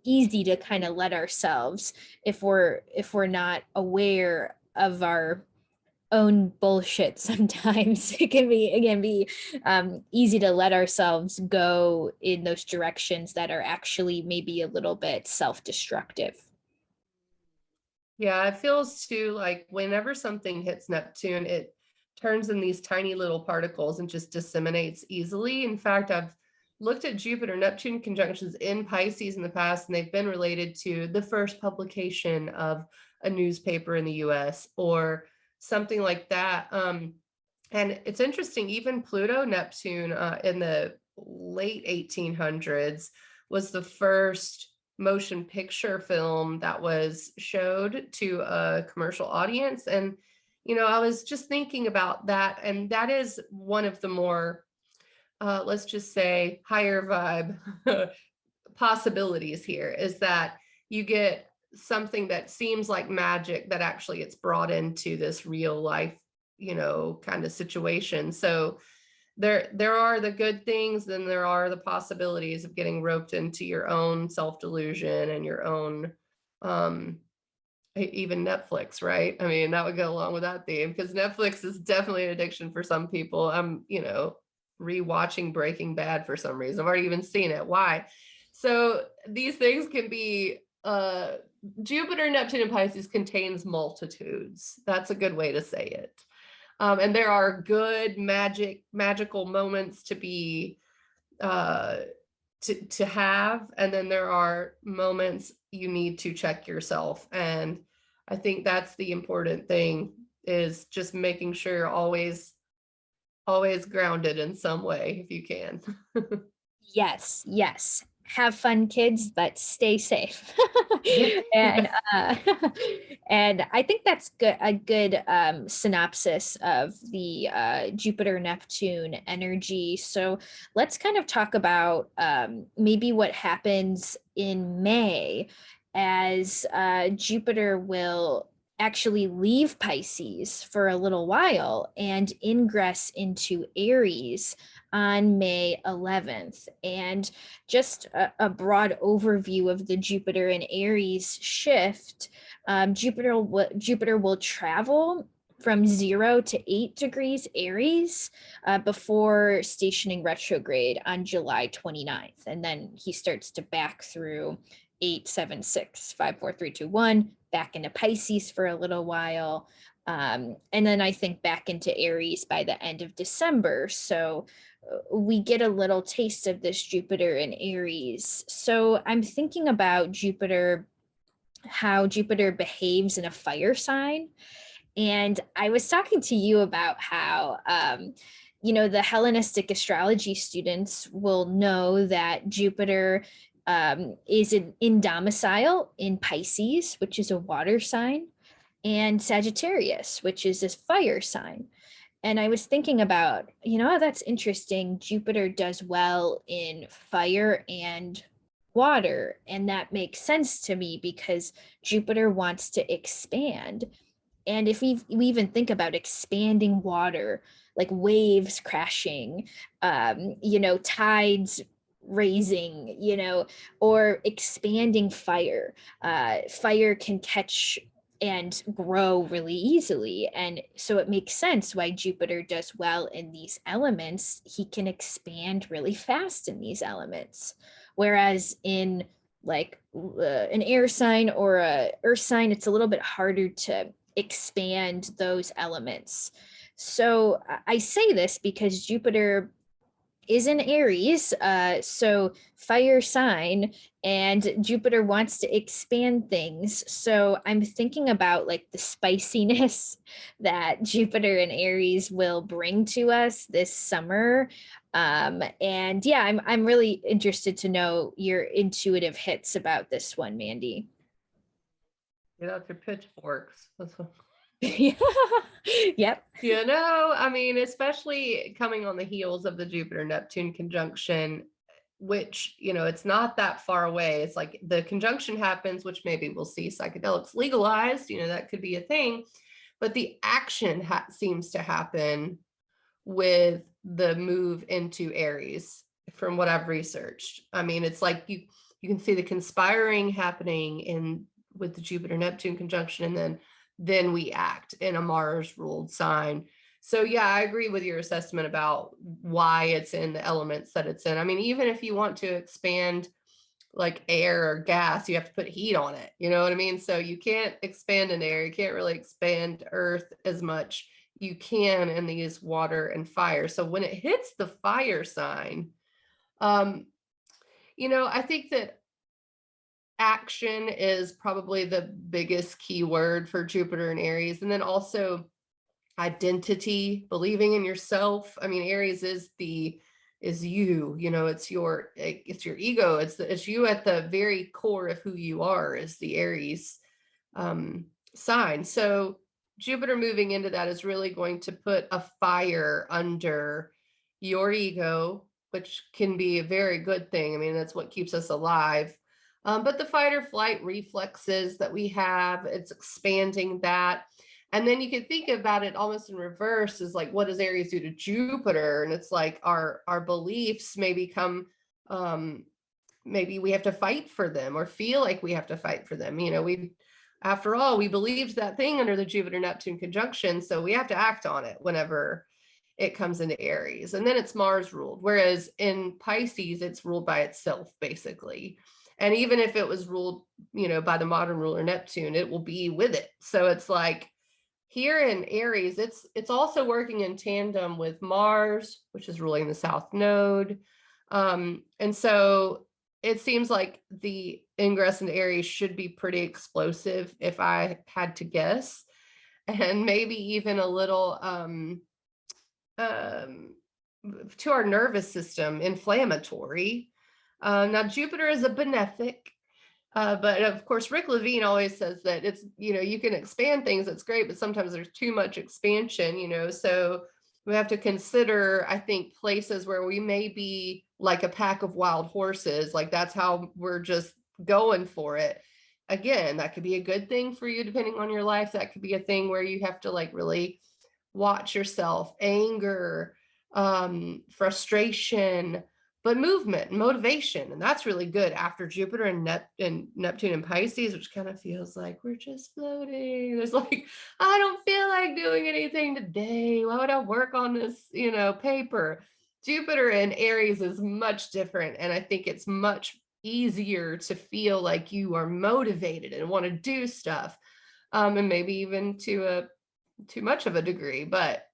easy to kind of let ourselves, if we're not aware of our own bullshit, sometimes it can be easy to let ourselves go in those directions that are actually maybe a little bit self-destructive. Yeah, it feels too like whenever something hits Neptune, it turns in these tiny little particles and just disseminates easily. In fact, I've looked at Jupiter Neptune conjunctions in Pisces in the past, and they've been related to the first publication of a newspaper in the US or something like that. And it's interesting, even Pluto Neptune in the late 1800s was the first motion picture film that was showed to a commercial audience. And, I was just thinking about that. And that is one of the more, let's just say, higher vibe possibilities here, is that you get something that seems like magic that actually gets brought into this real life, kind of situation. So there are the good things, then there are the possibilities of getting roped into your own self-delusion and your own even Netflix, right? I mean, that would go along with that theme, because Netflix is definitely an addiction for some people. I'm rewatching Breaking Bad for some reason. I've already even seen it. Why? So these things can be Jupiter, Neptune, and Pisces contains multitudes. That's a good way to say it. And there are good magical moments to be to have, and then there are moments you need to check yourself. And I think that's the important thing, is just making sure you're always grounded in some way if you can. Yes, yes. Have fun, kids, but stay safe. Yeah. and and I think that's good, a good synopsis of the Jupiter Neptune energy. So let's kind of talk about maybe what happens in May, as Jupiter will actually leave Pisces for a little while and ingress into Aries on May 11th. And just a broad overview of the Jupiter and Aries shift, Jupiter will travel from 0 to 8 degrees Aries before stationing retrograde on July 29th. And then he starts to back through 8, 7, 6, 5, 4, 3, 2, 1, back into Pisces for a little while. And then I think back into Aries by the end of December. So we get a little taste of this Jupiter in Aries. So I'm thinking about Jupiter, how Jupiter behaves in a fire sign. And I was talking to you about how, the Hellenistic astrology students will know that Jupiter is in domicile in Pisces, which is a water sign, and Sagittarius, which is a fire sign. And I was thinking about, that's interesting. Jupiter does well in fire and water. And that makes sense to me because Jupiter wants to expand. And if we even think about expanding water, like waves crashing, tides raising, or expanding fire, fire can catch and grow really easily. And so it makes sense why Jupiter does well in these elements. He can expand really fast in these elements. Whereas in like an air sign or a earth sign, it's a little bit harder to expand those elements. So I say this because Jupiter is in Aries, so fire sign, and Jupiter wants to expand things. So I'm thinking about like the spiciness that Jupiter and Aries will bring to us this summer. And yeah, I'm really interested to know your intuitive hits about this one, Mandy. Get out your pitchforks. Yeah. Yep. I mean, especially coming on the heels of the Jupiter Neptune conjunction, which, it's not that far away. It's like the conjunction happens, which maybe we'll see psychedelics legalized, that could be a thing. But the action seems to happen with the move into Aries, from what I've researched. I mean, it's like you can see the conspiring happening with the Jupiter Neptune conjunction, and then we act in a Mars ruled sign. So yeah, I agree with your assessment about why it's in the elements that it's in. I mean, even if you want to expand like air or gas, you have to put heat on it. You know what I mean? So you can't expand in air. You can't really expand earth as much. You can in these water and fire. So when it hits the fire sign, I think that action is probably the biggest key word for Jupiter and Aries. And then also identity, believing in yourself. I mean, Aries is you, it's your ego. It's you at the very core of who you are, is the Aries sign. So Jupiter moving into that is really going to put a fire under your ego, which can be a very good thing. I mean, that's what keeps us alive. But the fight or flight reflexes that we have, it's expanding that. And then you can think about it almost in reverse, is like, what does Aries do to Jupiter? And it's like our beliefs may become, maybe we have to fight for them, or feel like we have to fight for them. After all, we believed that thing under the Jupiter Neptune conjunction, so we have to act on it whenever it comes into Aries. And then it's Mars ruled, whereas in Pisces, it's ruled by itself, basically. And even if it was ruled, by the modern ruler Neptune, it will be with it. So it's like here in Aries, it's also working in tandem with Mars, which is ruling the South Node. And so it seems like the ingress into Aries should be pretty explosive if I had to guess, and maybe even a little to our nervous system, inflammatory. Now Jupiter is a benefic, but of course, Rick Levine always says that it's, you can expand things, it's great, but sometimes there's too much expansion, so we have to consider, I think, places where we may be like a pack of wild horses, like that's how we're just going for it. Again, that could be a good thing for you depending on your life. That could be a thing where you have to like really watch yourself, anger, frustration, but movement and motivation. And that's really good after Jupiter and Neptune and Pisces, which kind of feels like we're just floating. There's like, I don't feel like doing anything today. Why would I work on this, paper? Jupiter in Aries is much different. And I think it's much easier to feel like you are motivated and want to do stuff. And maybe even to too much of a degree, but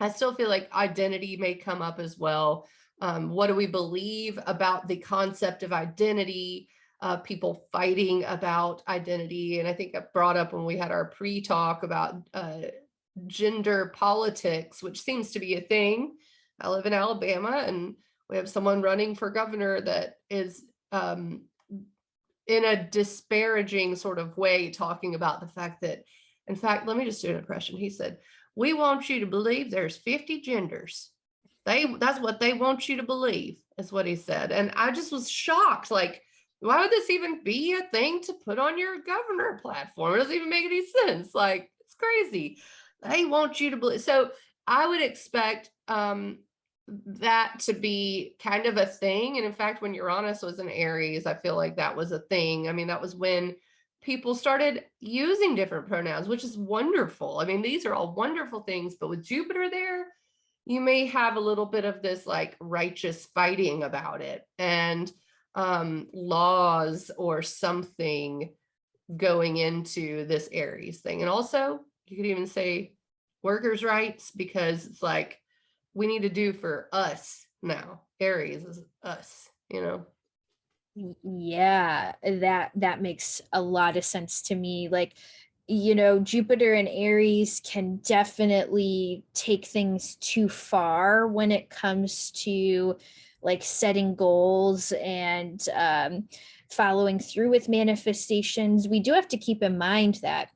I still feel like identity may come up as well. What do we believe about the concept of identity? People fighting about identity. And I think I brought up when we had our pre-talk about gender politics, which seems to be a thing. I live in Alabama, and we have someone running for governor that is in a disparaging sort of way talking about the fact that, in fact, let me just do an impression. He said, "We want you to believe there's 50 genders. That's what they want you to believe," is what he said. And I just was shocked. Like, why would this even be a thing to put on your governor platform? It doesn't even make any sense. Like, it's crazy. They want you to believe. So I would expect that to be kind of a thing. And in fact, when Uranus was in Aries, I feel like that was a thing. I mean, that was when people started using different pronouns, which is wonderful. I mean, these are all wonderful things, but with Jupiter there, you may have a little bit of this like righteous fighting about it, and laws or something going into this Aries thing. And also, you could even say workers' rights, because it's like, we need to do for us now. Aries is us, Yeah, that makes a lot of sense to me. Like, Jupiter and Aries can definitely take things too far when it comes to like setting goals and following through with manifestations. We do have to keep in mind that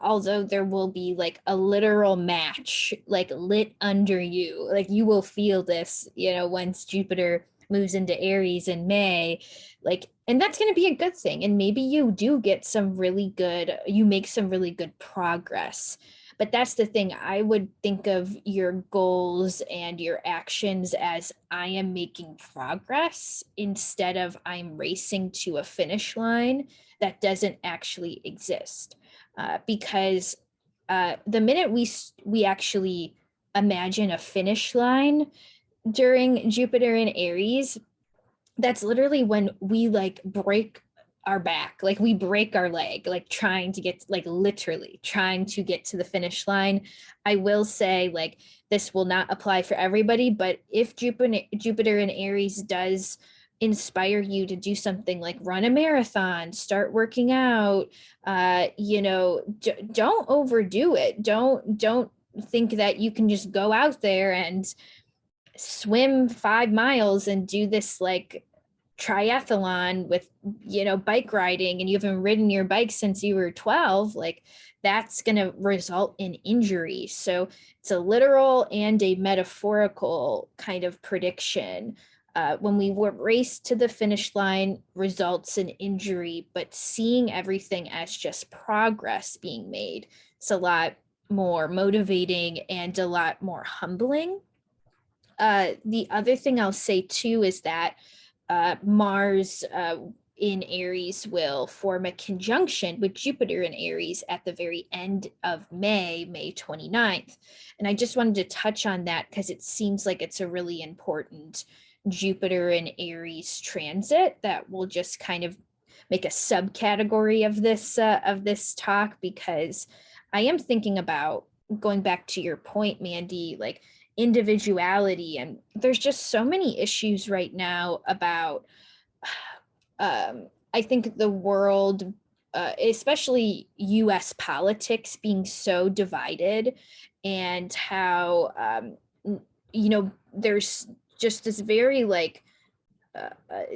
although there will be like a literal match like lit under you, like you will feel this, once Jupiter moves into Aries in May, like, and that's going to be a good thing. And maybe you make some really good progress. But that's the thing. I would think of your goals and your actions as I am making progress instead of I'm racing to a finish line that doesn't actually exist. Because the minute we actually imagine a finish line during Jupiter in Aries, that's literally when we like break our back, like we break our leg, like trying to get, like literally trying to get to the finish line. I will say, like, this will not apply for everybody, but if Jupiter in Aries does inspire you to do something like run a marathon, start working out, don't overdo it. Don't think that you can just go out there and swim 5 miles and do this like triathlon with bike riding, and you haven't ridden your bike since you were 12. Like, that's going to result in injury. So it's a literal and a metaphorical kind of prediction. When we race to the finish line results in injury, but seeing everything as just progress being made, it's a lot more motivating and a lot more humbling. The other thing I'll say too is that Mars in Aries will form a conjunction with Jupiter in Aries at the very end of May 29th. And I just wanted to touch on that because it seems like it's a really important Jupiter and Aries transit that will just kind of make a subcategory of this talk, because I am thinking about going back to your point, Mandy, like individuality, and there's just so many issues right now about I think the world, especially US politics, being so divided, and how, there's just this very like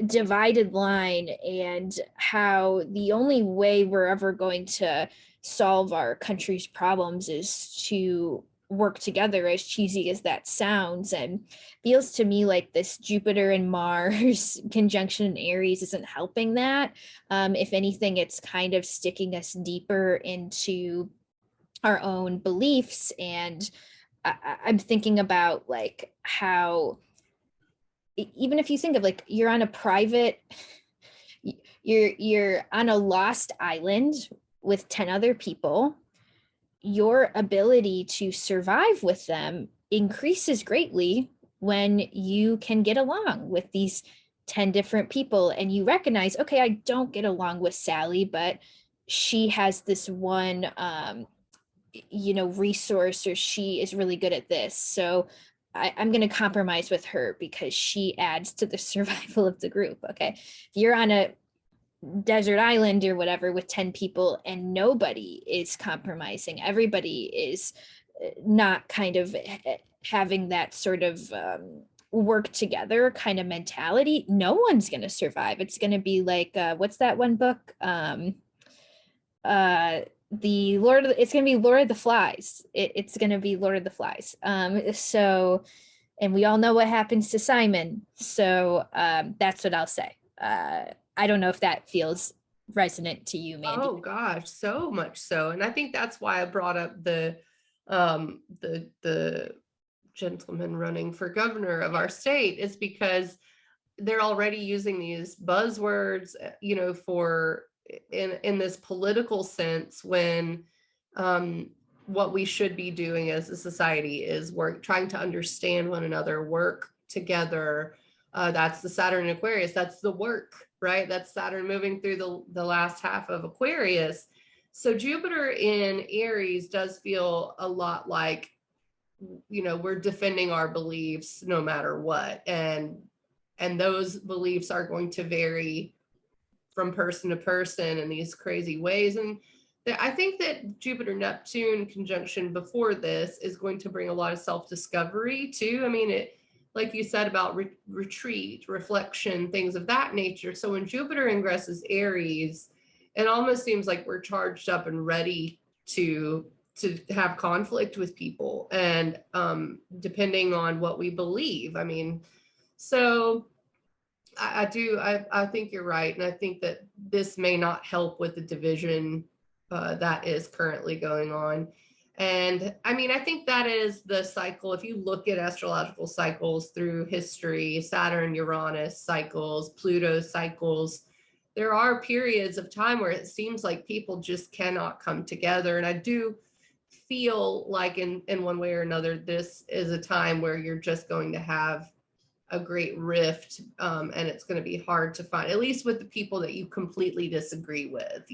divided line, and how the only way we're ever going to solve our country's problems is to work together, as cheesy as that sounds. And feels to me like this Jupiter and Mars conjunction in Aries isn't helping that. If anything, it's kind of sticking us deeper into our own beliefs. And I'm thinking about like how, even if you think of like you're on a private, you're on a lost island with 10 other people, your ability to survive with them increases greatly when you can get along with these 10 different people, and you recognize, okay, I don't get along with Sally, but she has this one resource, or she is really good at this, so I'm going to compromise with her because she adds to the survival of the group. Okay, if you're on a desert island or whatever with 10 people and nobody is compromising, everybody is not kind of having that sort of work together kind of mentality, no one's going to survive. It's going to be like what's that one book, the it's going to be Lord of the Flies. It's going to be Lord of the Flies. So, and we all know what happens to Simon. So that's what I'll say. I don't know if that feels resonant to you, Mandy. Oh gosh, so much so. And I think that's why I brought up the gentleman running for governor of our state, is because they're already using these buzzwords, for in this political sense, when what we should be doing as a society is trying to understand one another, work together. That's the Saturn in Aquarius. That's the work, right? That's Saturn moving through the last half of Aquarius. So Jupiter in Aries does feel a lot like, we're defending our beliefs no matter what. And those beliefs are going to vary from person to person in these crazy ways. And I think that Jupiter Neptune conjunction before this is going to bring a lot of self-discovery too. I mean, it, like you said about retreat, reflection, things of that nature. So when Jupiter ingresses Aries, it almost seems like we're charged up and ready to have conflict with people, and depending on what we believe. I mean, so I think you're right. And I think that this may not help with the division that is currently going on. And I mean, I think that is the cycle. If you look at astrological cycles through history, Saturn, Uranus cycles, Pluto cycles, there are periods of time where it seems like people just cannot come together. And I do feel like in one way or another, this is a time where you're just going to have a great rift, and it's going to be hard to find, at least with the people that you completely disagree with,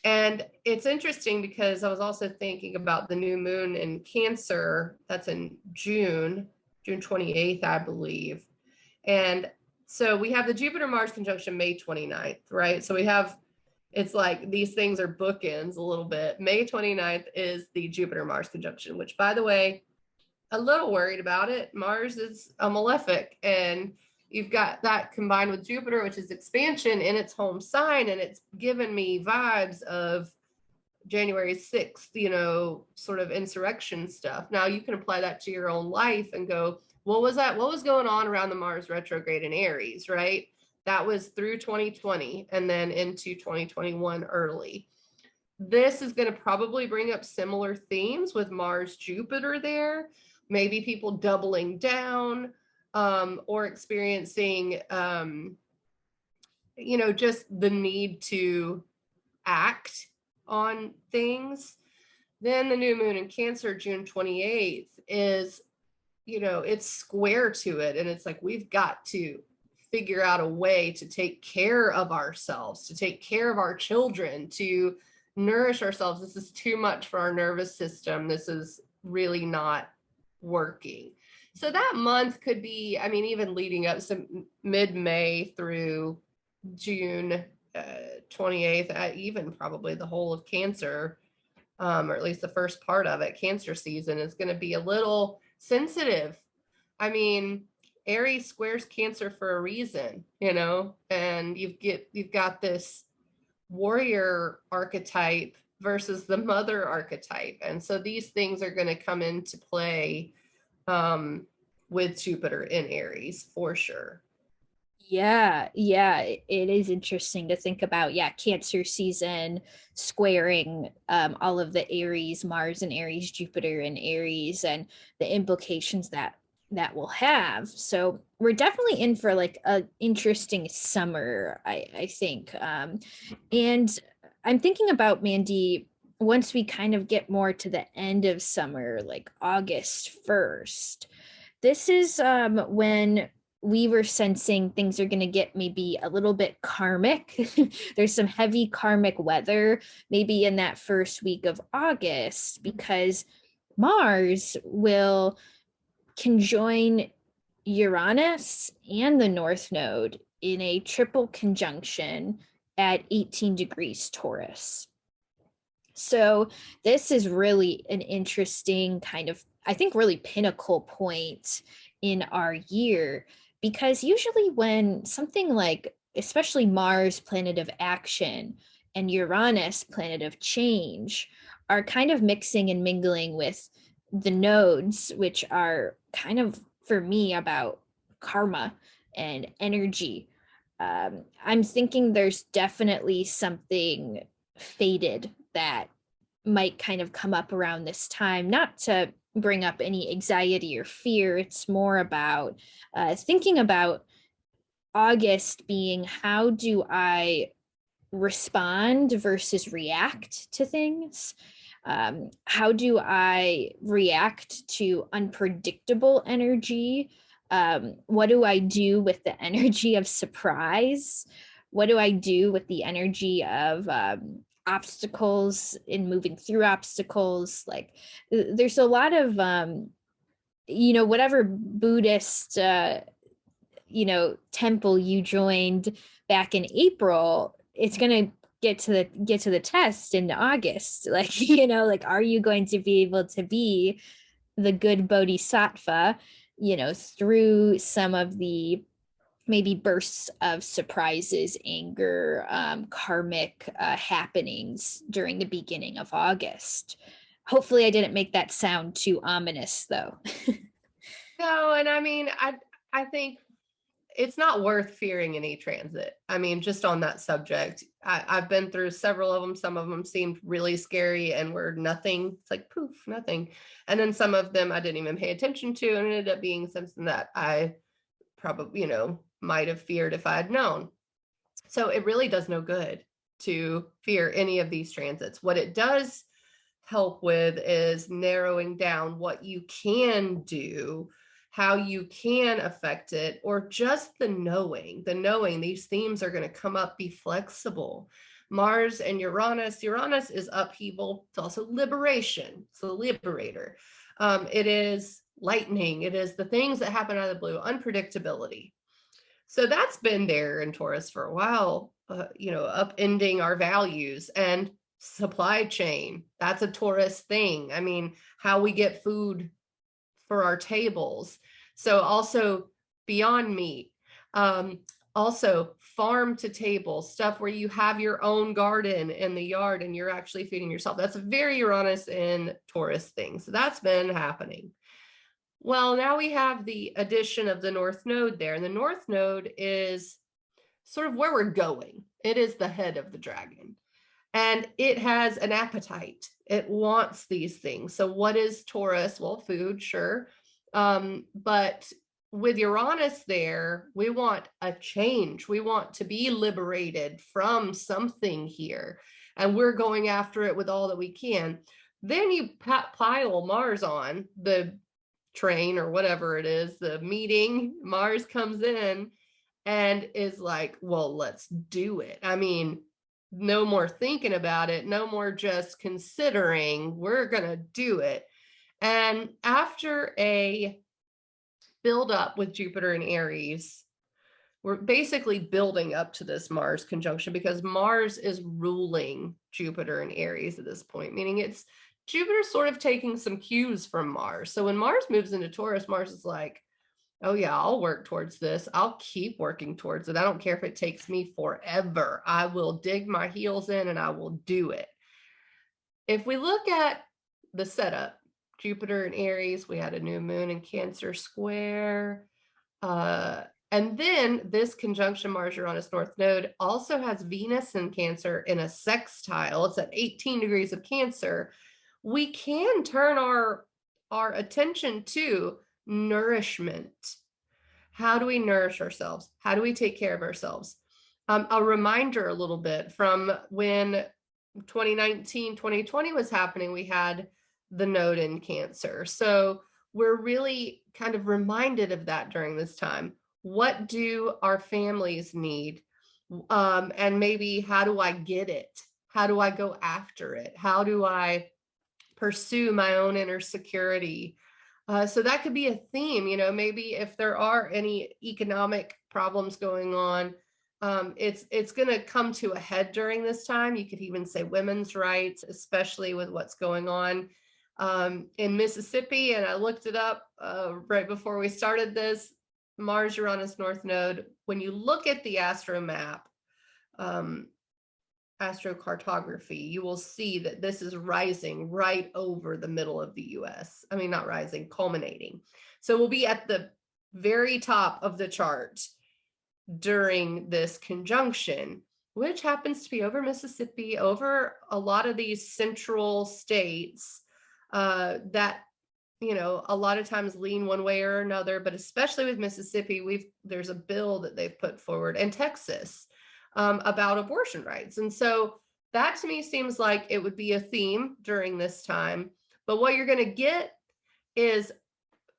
and it's interesting because I was also thinking about the new moon in Cancer. That's in June 28th, I believe. And so we have the Jupiter Mars conjunction May 29th, right? So it's like these things are bookends a little bit. May 29th is the Jupiter Mars conjunction, which, by the way, a little worried about it. Mars is a malefic, and you've got that combined with Jupiter, which is expansion in its home sign. And it's given me vibes of January 6th, sort of insurrection stuff. Now you can apply that to your own life and go, what was that? What was going on around the Mars retrograde in Aries, right? That was through 2020 and then into 2021 early. This is going to probably bring up similar themes with Mars, Jupiter there. Maybe people doubling down, or experiencing, just the need to act on things. Then the new moon in Cancer, June 28th, is it's square to it. And it's like, we've got to figure out a way to take care of ourselves, to take care of our children, to nourish ourselves. This is too much for our nervous system. This is really not working. So that month could be, I mean, even leading up some mid-May through June 28th, even probably the whole of Cancer, or at least the first part of it, Cancer season is going to be a little sensitive. I mean, Aries squares Cancer for a reason, and you've got this warrior archetype versus the mother archetype. And so these things are going to come into play with Jupiter in Aries for sure. Yeah, it is interesting to think about. Yeah, Cancer season squaring all of the Aries, Mars and Aries, Jupiter and Aries, and the implications that will have. So we're definitely in for like an interesting summer, I think. And I'm thinking about, Mandy, once we kind of get more to the end of summer, like August 1st, this is when we were sensing things are going to get maybe a little bit karmic. There's some heavy karmic weather maybe in that first week of August, because Mars will conjoin Uranus and the North Node in a triple conjunction at 18 degrees Taurus. So this is really an interesting kind of, I think, really pinnacle point in our year, because usually when something like, especially Mars, planet of action, and Uranus, planet of change, are kind of mixing and mingling with the nodes, which are kind of, for me, about karma and energy. I'm thinking there's definitely something fated that might kind of come up around this time, not to bring up any anxiety or fear. It's more about thinking about August being, how do I respond versus react to things? How do I react to unpredictable energy? What do I do with the energy of surprise? What do I do with the energy of obstacles, in moving through obstacles? Like, there's a lot of whatever Buddhist temple you joined back in April, it's going to get to the test in August. Like, like, are you going to be able to be the good bodhisattva, through some of the maybe bursts of surprises, anger, karmic happenings during the beginning of August? Hopefully I didn't make that sound too ominous, though. No, and I mean, I think it's not worth fearing any transit. I mean, just on that subject, I've been through several of them. Some of them seemed really scary and were nothing. It's like poof, nothing. And then some of them I didn't even pay attention to, and it ended up being something that I probably, might have feared if I had known. So it really does no good to fear any of these transits. What it does help with is narrowing down what you can do, how you can affect it, or just the knowing these themes are going to come up. Be flexible. Mars and Uranus is upheaval. It's also liberation. It's the liberator. It is lightning. It is the things that happen out of the blue, unpredictability. So that's been there in Taurus for a while, upending our values. And supply chain, that's a Taurus thing. I mean, how we get food for our tables. So also beyond meat, also farm to table stuff where you have your own garden in the yard and you're actually feeding yourself. That's a very Uranus and Taurus thing. So that's been happening. Well, now we have the addition of the North Node there. And the North Node is sort of where we're going. It is the head of the dragon. And it has an appetite. It wants these things. So what is Taurus? Well, food, sure. But with Uranus there, we want a change. We want to be liberated from something here. And we're going after it with all that we can. Then you pile Mars on, the train or whatever it is, the meeting, Mars comes in and is like, well, let's do it. I mean, no more thinking about it, no more just considering, we're going to do it. And after a build up with Jupiter and Aries, we're basically building up to this Mars conjunction because Mars is ruling Jupiter and Aries at this point, meaning it's Jupiter sort of taking some cues from Mars. So when Mars moves into Taurus, Mars is like, oh yeah, I'll work towards this. I'll keep working towards it. I don't care if it takes me forever. I will dig my heels in and I will do it. If we look at the setup, Jupiter and Aries, we had a new moon in Cancer square. And then this conjunction Mars Uranus North Node also has Venus in Cancer in a sextile. It's at 18 degrees of Cancer. We can turn our attention to nourishment. How do we nourish ourselves? How do we take care of ourselves? A reminder a little bit from when 2019, 2020 was happening, we had the node in Cancer. So we're really kind of reminded of that during this time. What do our families need? And maybe how do I get it? How do I go after it? How do I pursue my own inner security? So that could be a theme, you know, maybe if there are any economic problems going on, it's going to come to a head during this time. You could even say women's rights, especially with what's going on in Mississippi. And I looked it up right before we started this. Mars Uranus North Node, when you look at the astro map, astrocartography, you will see that this is rising right over the middle of the US. I mean, not rising, culminating. So we'll be at the very top of the chart during this conjunction, which happens to be over Mississippi, over a lot of these central states that, you know, a lot of times lean one way or another, but especially with Mississippi, there's a bill that they've put forward, and Texas, about abortion rights. And so that to me seems like it would be a theme during this time. But what you're going to get is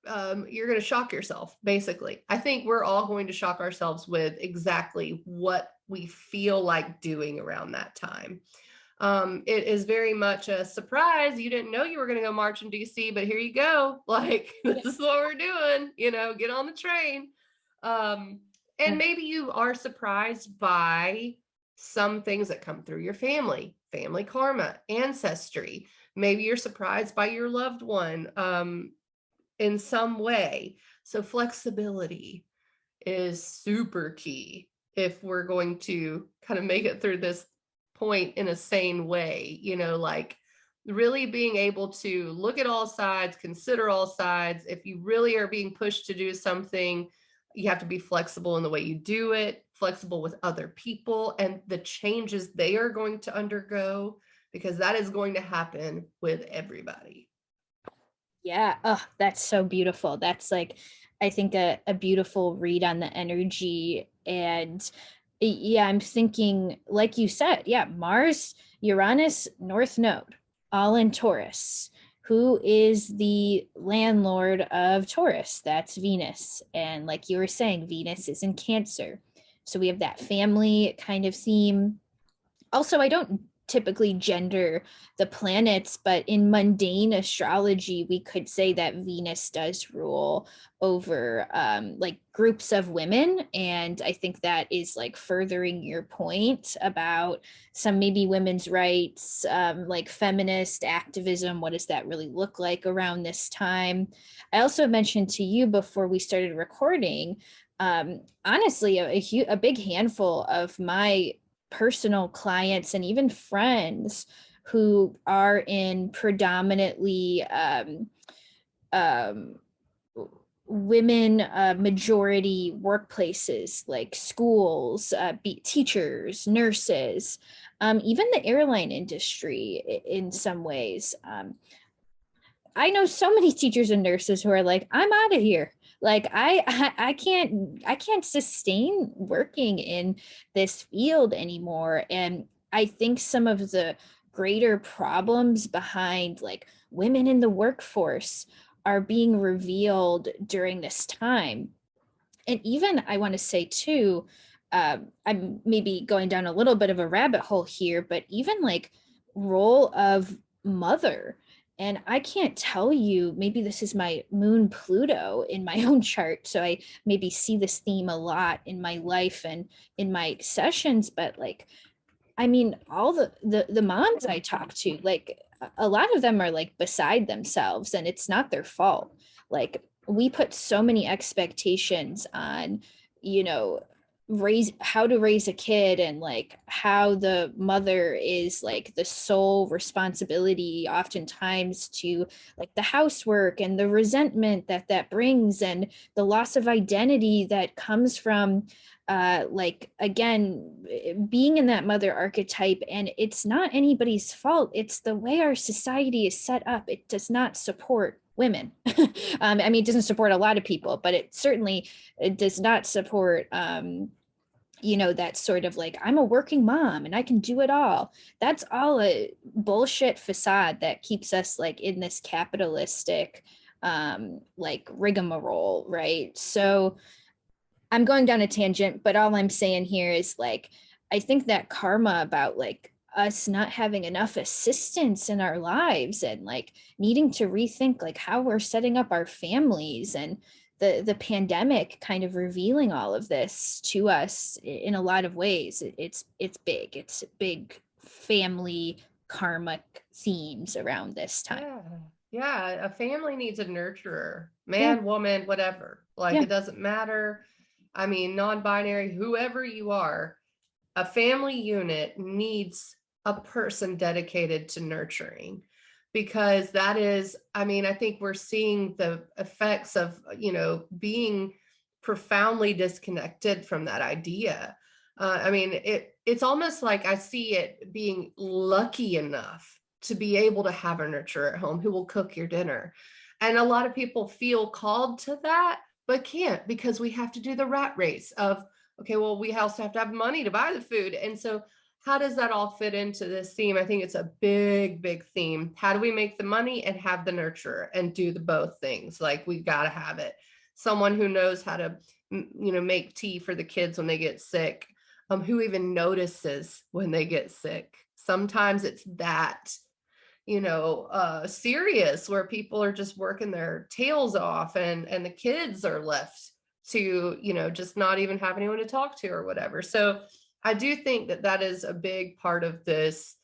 you're going to shock yourself, basically. I think we're all going to shock ourselves with exactly what we feel like doing around that time. It is very much a surprise. You didn't know you were going to go march in DC, but here you go. Like, this is what we're doing, you know, get on the train. And maybe you are surprised by some things that come through your family karma, ancestry. Maybe you're surprised by your loved one in some way. So flexibility is super key if we're going to kind of make it through this point in a sane way, you know, like really being able to look at all sides, consider all sides. If you really are being pushed to do something, you have to be flexible in the way you do it, flexible with other people and the changes they are going to undergo, because that is going to happen with everybody. Yeah. Oh, that's so beautiful. That's like, I think a beautiful read on the energy. And yeah, I'm thinking, like you said, yeah, Mars, Uranus, North Node, all in Taurus. Who is the landlord of Taurus? That's Venus. And like you were saying, Venus is in Cancer. So we have that family kind of theme. Also, I don't typically gender the planets, but in mundane astrology, we could say that Venus does rule over like groups of women. And I think that is like furthering your point about some maybe women's rights, like feminist activism. What does that really look like around this time? I also mentioned to you before we started recording, honestly, a big handful of my personal clients and even friends who are in predominantly women majority workplaces like schools, teachers, nurses, even the airline industry in some ways. I know so many teachers and nurses who are like, I'm out of here. Like I can't sustain working in this field anymore. And I think some of the greater problems behind like women in the workforce are being revealed during this time. And even I want to say too, I'm maybe going down a little bit of a rabbit hole here, but even like role of mother. And I can't tell you, maybe this is my moon Pluto in my own chart. So I maybe see this theme a lot in my life and in my sessions, but like, I mean, all the moms I talk to, like a lot of them are like beside themselves and it's not their fault. Like we put so many expectations on, you know, raise how to raise a kid and like how the mother is like the sole responsibility oftentimes to like the housework and the resentment that that brings and the loss of identity that comes from like again being in that mother archetype. And it's not anybody's fault, it's the way our society is set up. It does not support women. I mean, it doesn't support a lot of people, but it does not support you know, that sort of like, I'm a working mom and I can do it all. That's all a bullshit facade that keeps us like in this capitalistic like rigmarole, right? So I'm going down a tangent, but all I'm saying here is like, I think that karma about like us not having enough assistance in our lives and like needing to rethink like how we're setting up our families, and the pandemic kind of revealing all of this to us in a lot of ways. It's big family karmic themes around this time. Yeah. Yeah. A family needs a nurturer, Yeah, man, woman, whatever. Like yeah, it doesn't matter. I mean, non-binary, whoever you are, a family unit needs a person dedicated to nurturing, because that is, I mean, I think we're seeing the effects of, being profoundly disconnected from that idea. I mean, it's almost like I see it being lucky enough to be able to have a nurturer at home who will cook your dinner. And a lot of people feel called to that, but can't, because we have to do the rat race of, okay, well, we also have to have money to buy the food. And so how does that all fit into this theme? I think it's a big, big theme. How do we make the money and have the nurture and do the both things? Like we got to have it. Someone who knows how to, make tea for the kids when they get sick, who even notices when they get sick. Sometimes it's that, serious, where people are just working their tails off and the kids are left to, just not even have anyone to talk to or whatever. So I do think that that is a big part of this.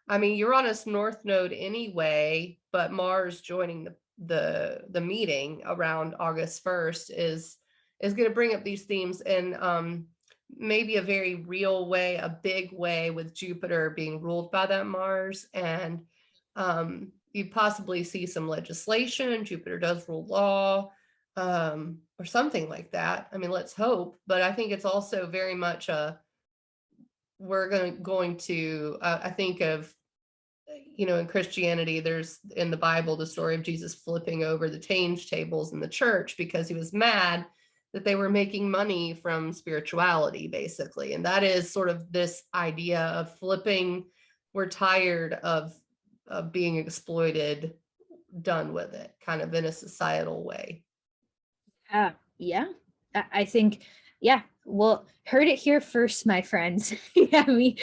I mean, Uranus North Node anyway, but Mars joining the meeting around August 1st is going to bring up these themes in maybe a very real way, a big way, with Jupiter being ruled by that Mars. And you possibly see some legislation. Jupiter does rule law, or something like that. I mean, let's hope. But I think it's also very much we're going to I think of, in Christianity, there's in the Bible the story of Jesus flipping over the change tables in the church because he was mad that they were making money from spirituality, basically. And that is sort of this idea of flipping. We're tired of being exploited, done with it, kind of in a societal way. Yeah, I think, yeah, well, heard it here first, my friends. Yeah, me,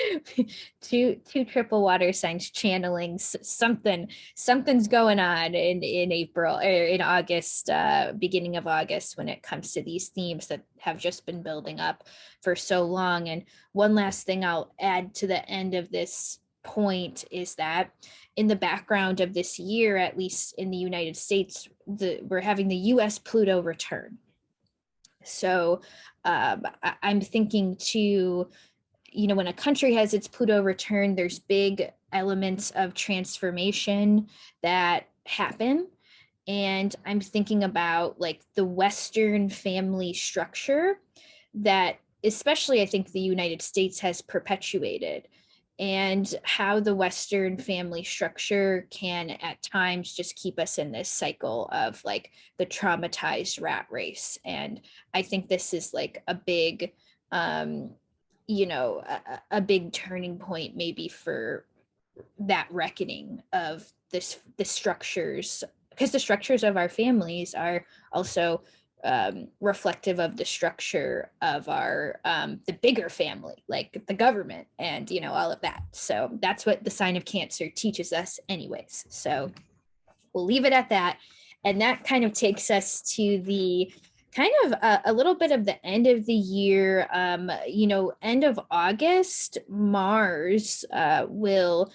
two triple water signs channeling something's going on in April or in August, beginning of August, when it comes to these themes that have just been building up for so long. And one last thing I'll add to the end of this point is that in the background of this year, at least in the United States, we're having the US Pluto return. So I'm thinking too, when a country has its Pluto return, there's big elements of transformation that happen. And I'm thinking about like the Western family structure that, especially, I think the United States has perpetuated, and how the Western family structure can at times just keep us in this cycle of like the traumatized rat race. And I think this is like a big, a big turning point maybe for that reckoning of the structures. because the structures of our families are also reflective of the structure of our the bigger family, like the government and all of that. So that's what the sign of Cancer teaches us anyways. So we'll leave it at that. And that kind of takes us to the kind of a little bit of the end of the year. End of August, Mars will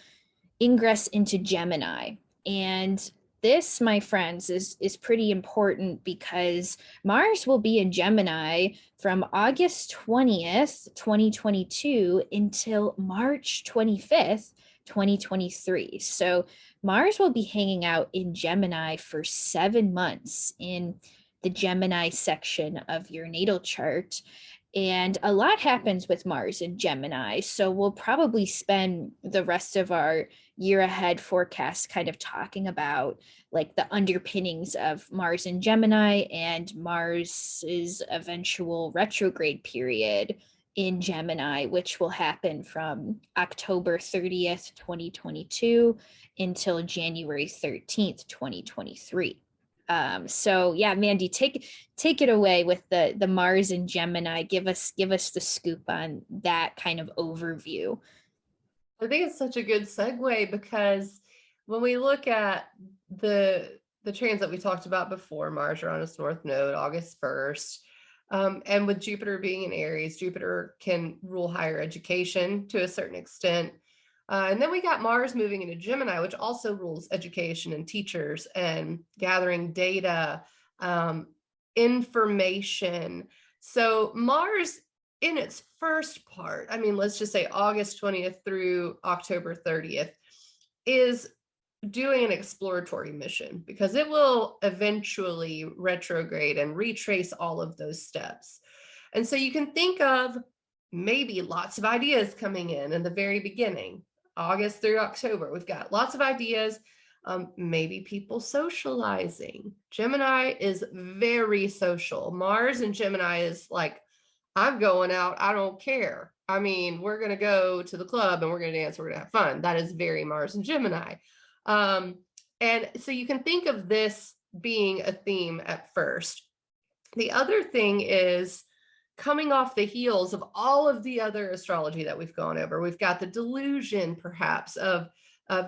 ingress into Gemini. And this, my friends, is pretty important because Mars will be in Gemini from August 20th, 2022 until March 25th, 2023. So Mars will be hanging out in Gemini for 7 months in the Gemini section of your natal chart. And a lot happens with Mars in Gemini. So we'll probably spend the rest of our year ahead forecast kind of talking about like the underpinnings of Mars in Gemini and Mars's eventual retrograde period in Gemini, which will happen from October 30th, 2022 until January 13th, 2023. So yeah, Mandy, take it away with the Mars and Gemini. Give us the scoop on that kind of overview. I think it's such a good segue because when we look at the transit we talked about before, Mars Uranus North Node, August 1st, and with Jupiter being in Aries, Jupiter can rule higher education to a certain extent. And then we got Mars moving into Gemini, which also rules education and teachers and gathering data, information. So Mars in its first part, I mean, let's just say August 20th through October 30th, is doing an exploratory mission because it will eventually retrograde and retrace all of those steps. And so you can think of maybe lots of ideas coming in the very beginning. August through October, we've got lots of ideas, maybe people socializing. Gemini is very social. Mars and Gemini is like, I'm going out, I don't care. I mean, we're going to go to the club and we're going to dance, we're going to have fun. That is very Mars and Gemini. And so you can think of this being a theme at first. The other thing is coming off the heels of all of the other astrology that we've gone over. We've got the delusion, perhaps, of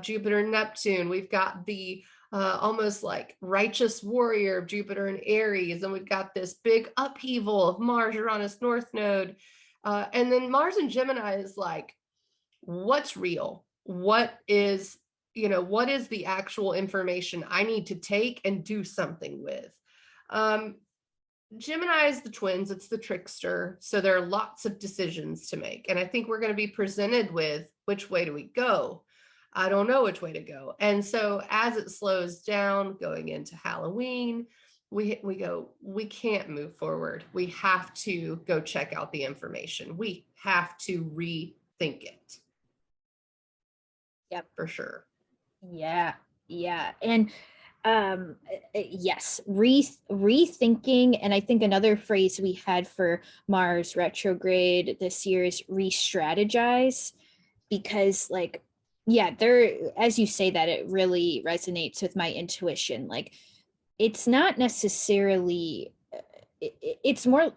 Jupiter and Neptune. We've got the almost like righteous warrior of Jupiter and Aries. And we've got this big upheaval of Mars, Uranus, North Node. And then Mars and Gemini is like, what's real? What is the actual information I need to take and do something with? Gemini is the twins, it's the trickster. So there are lots of decisions to make. And I think we're going to be presented with which way do we go? I don't know which way to go. And so as it slows down going into Halloween, we go, we can't move forward. We have to go check out the information. We have to rethink it. Yep. For sure. Yeah. And yes, rethinking. And I think another phrase we had for Mars retrograde this year is re-strategize, because like, yeah, there, as you say that, it really resonates with my intuition. Like, it's not necessarily, it's not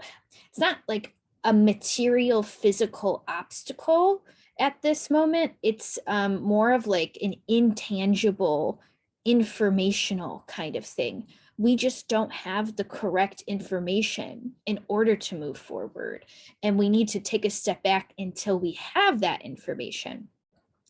like a material physical obstacle at this moment. It's more of like an intangible informational kind of thing. We just don't have the correct information in order to move forward. And we need to take a step back until we have that information.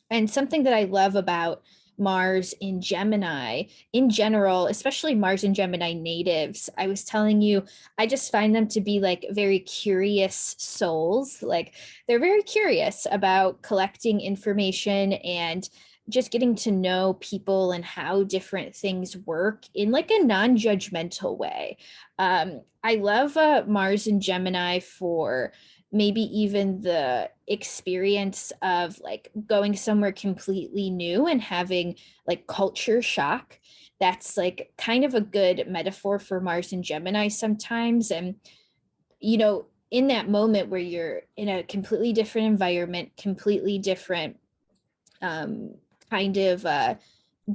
And something that I love about Mars in Gemini in general, especially Mars and Gemini natives, I was telling you, I just find them to be like very curious souls. Like, they're very curious about collecting information and just getting to know people and how different things work in like a non-judgmental way. I love Mars and Gemini for maybe even the experience of like going somewhere completely new and having like culture shock. That's like kind of a good metaphor for Mars and Gemini sometimes. And, in that moment where you're in a completely different environment, completely different kind of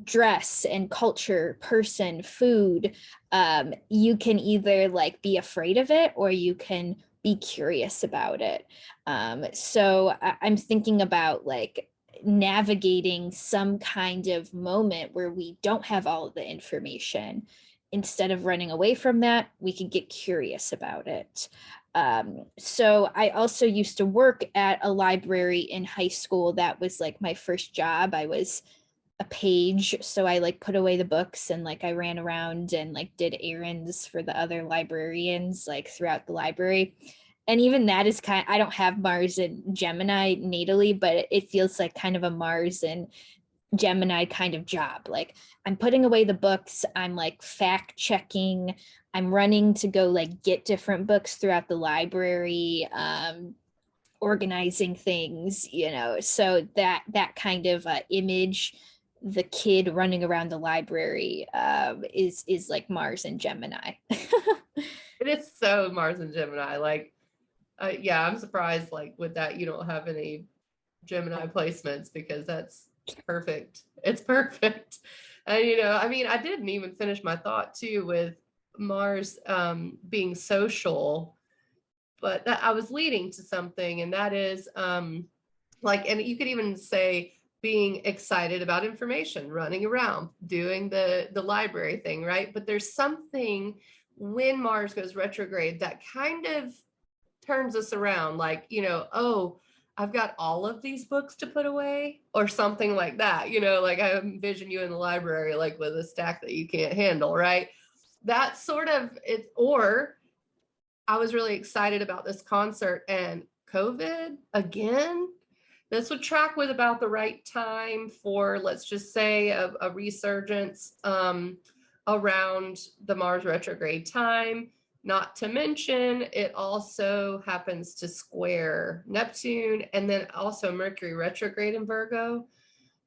dress and culture, person, food, you can either like be afraid of it or you can be curious about it. So I'm thinking about like navigating some kind of moment where we don't have all of the information. Instead of running away from that, we can get curious about it. So I also used to work at a library in high school. That was like my first job. I was a page, so I like put away the books and like I ran around and like did errands for the other librarians like throughout the library. And even that is kind of, I don't have Mars and Gemini natally, but it feels like kind of a Mars and Gemini kind of job. Like I'm putting away the books, I'm like fact checking, I'm running to go like get different books throughout the library, organizing things, so that kind of image, the kid running around the library, is like Mars and Gemini. It is so Mars and Gemini. Like, yeah, I'm surprised like with that you don't have any Gemini placements, because that's perfect. It's perfect. And I mean, I didn't even finish my thought too with Mars being social, but that I was leading to something, and that is like, and you could even say being excited about information, running around, doing the library thing, right? But there's something when Mars goes retrograde that kind of turns us around, like, oh, I've got all of these books to put away, or something like that. Like I envision you in the library, like with a stack that you can't handle, right? That's sort of it. Or I was really excited about this concert, and COVID again. This would track with about the right time for, let's just say, a resurgence around the Mars retrograde time. Not to mention, it also happens to square Neptune, and then also Mercury retrograde in Virgo.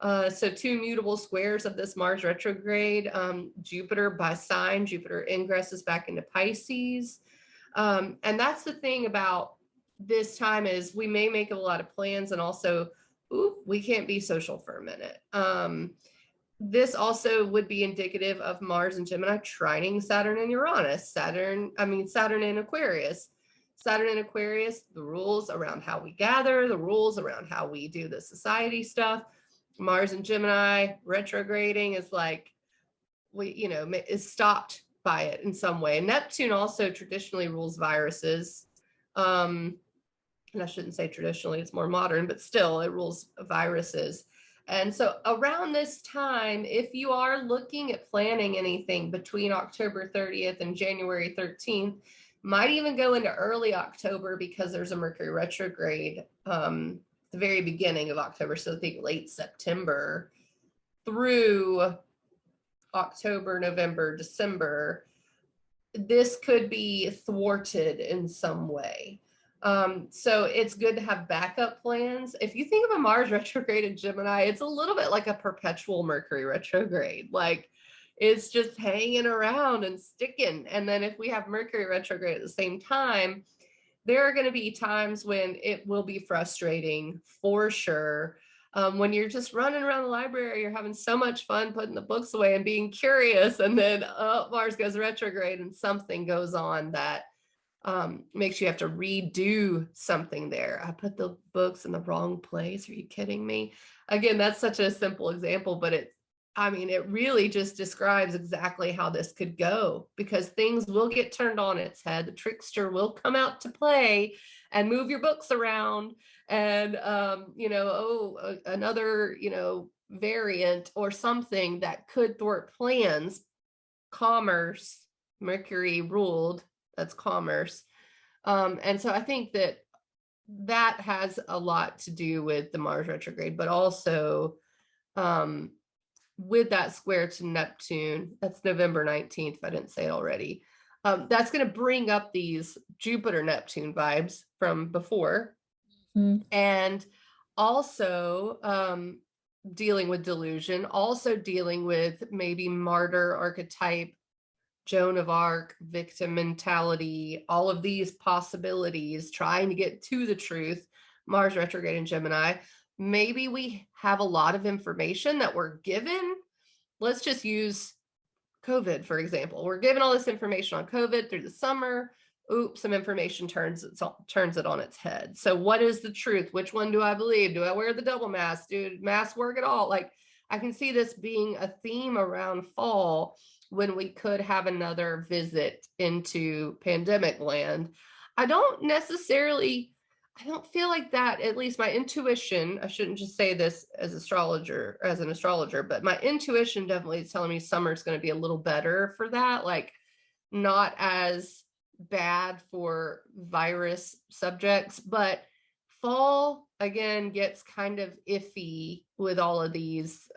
So two mutable squares of this Mars retrograde. Jupiter by sign, Jupiter ingresses back into Pisces. And that's the thing about this time, is we may make a lot of plans, and also, we can't be social for a minute. This also would be indicative of Mars and Gemini trining Saturn and Uranus. Saturn and Aquarius. Saturn and Aquarius, the rules around how we gather, the rules around how we do the society stuff. Mars and Gemini retrograding is like, is stopped by it in some way. Neptune also traditionally rules viruses. And I shouldn't say traditionally, it's more modern, but still it rules viruses. And so around this time, if you are looking at planning anything between October 30th and January 13th, might even go into early October, because there's a Mercury retrograde the very beginning of October. So I think late September through October, November, December, this could be thwarted in some way. So it's good to have backup plans. If you think of a Mars retrograde in Gemini, it's a little bit like a perpetual Mercury retrograde. Like it's just hanging around and sticking. And then if we have Mercury retrograde at the same time, there are going to be times when it will be frustrating for sure. When you're just running around the library, you're having so much fun putting the books away and being curious, and then Mars goes retrograde and something goes on that makes you have to redo something there. I put the books in the wrong place. Are you kidding me? Again, that's such a simple example, but it really just describes exactly how this could go, because things will get turned on its head. The trickster will come out to play and move your books around, and another variant or something that could thwart plans. Commerce, Mercury ruled, that's commerce. And so I think that has a lot to do with the Mars retrograde, but also with that square to Neptune, that's November 19th, if I didn't say it already. That's going to bring up these Jupiter Neptune vibes from before. Mm-hmm. And also dealing with delusion, also dealing with maybe martyr archetype, Joan of Arc, victim mentality, all of these possibilities, trying to get to the truth. Mars retrograde in Gemini. Maybe we have a lot of information that we're given, let's just use COVID, for example. We're given all this information on COVID through the summer. Oops, some information turns it on its head. So what is the truth? Which one do I believe? Do I wear the double mask? Do masks work at all? Like, I can see this being a theme around fall when we could have another visit into pandemic land. I don't feel like that, at least my intuition, I shouldn't just say this as an astrologer, but my intuition definitely is telling me summer's going to be a little better for that. Like, not as bad for virus subjects, but fall again gets kind of iffy with all of these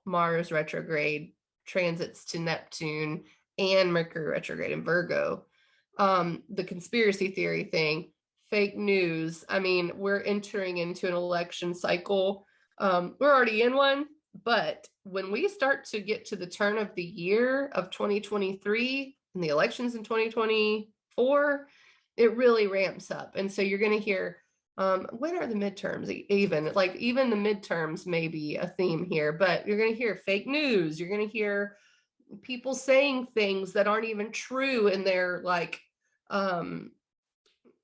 Mars retrograde transits to Neptune and Mercury retrograde in Virgo. The conspiracy theory thing, fake news. I mean, we're entering into an election cycle. We're already in one, but when we start to get to the turn of the year of 2023 and the elections in 2024, it really ramps up. And so you're going to hear, when are the midterms? Even the midterms may be a theme here, but you're going to hear fake news. You're going to hear people saying things that aren't even true, and they're like,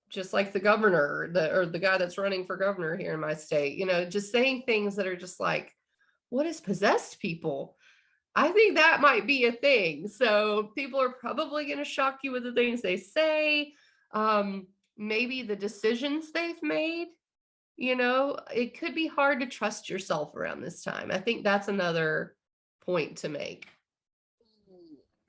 just like the governor, or the guy that's running for governor here in my state, just saying things that are just like, what has possessed people? I think that might be a thing. So people are probably going to shock you with the things they say. Maybe the decisions they've made, it could be hard to trust yourself around this time. I think that's another point to make.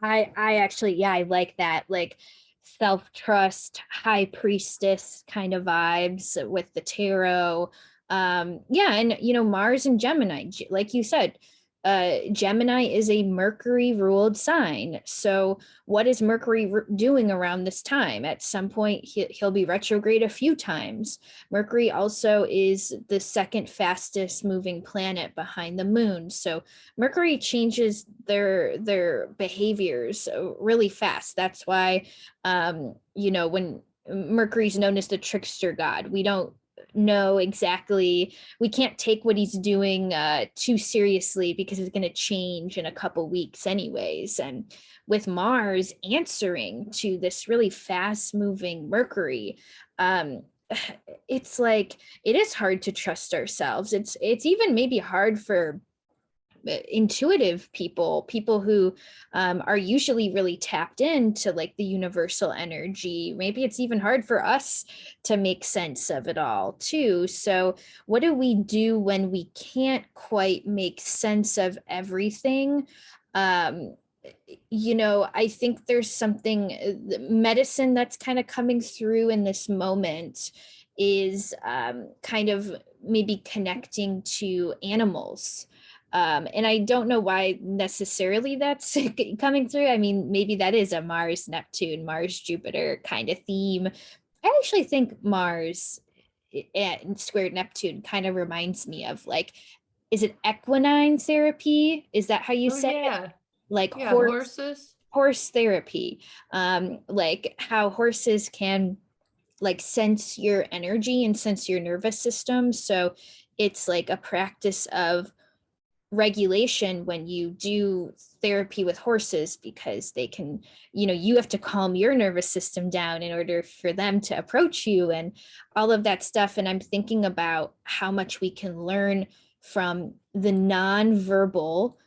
I actually, yeah, I like that. Like self-trust, high priestess kind of vibes with the tarot. Yeah, and Mars and Gemini, like you said, Gemini is a Mercury ruled sign. So what is Mercury doing around this time? At some point, he'll be retrograde a few times. Mercury also is the second fastest moving planet behind the moon. So Mercury changes their behaviors really fast. That's why, when Mercury's known as the trickster god, we don't know exactly, we can't take what he's doing too seriously because it's going to change in a couple weeks anyways. And with Mars answering to this really fast moving Mercury, it's like it is hard to trust ourselves. It's even maybe hard for intuitive people who are usually really tapped into like the universal energy. Maybe it's even hard for us to make sense of it all too. So what do we do when we can't quite make sense of everything? I think there's something, medicine that's kind of coming through in this moment is kind of maybe connecting to animals. And I don't know why necessarily that's coming through. I mean, maybe that is a Mars, Neptune, Mars, Jupiter kind of theme. I actually think Mars and squared Neptune kind of reminds me of like, is it equine therapy? Is that how you Oh say it? yeah. Like Yeah, horses. horse therapy. Like how horses can like sense your energy and sense your nervous system. So it's like a practice of regulation when you do therapy with horses, because they can, you have to calm your nervous system down in order for them to approach you and all of that stuff. And I'm thinking about how much we can learn from the non-verbal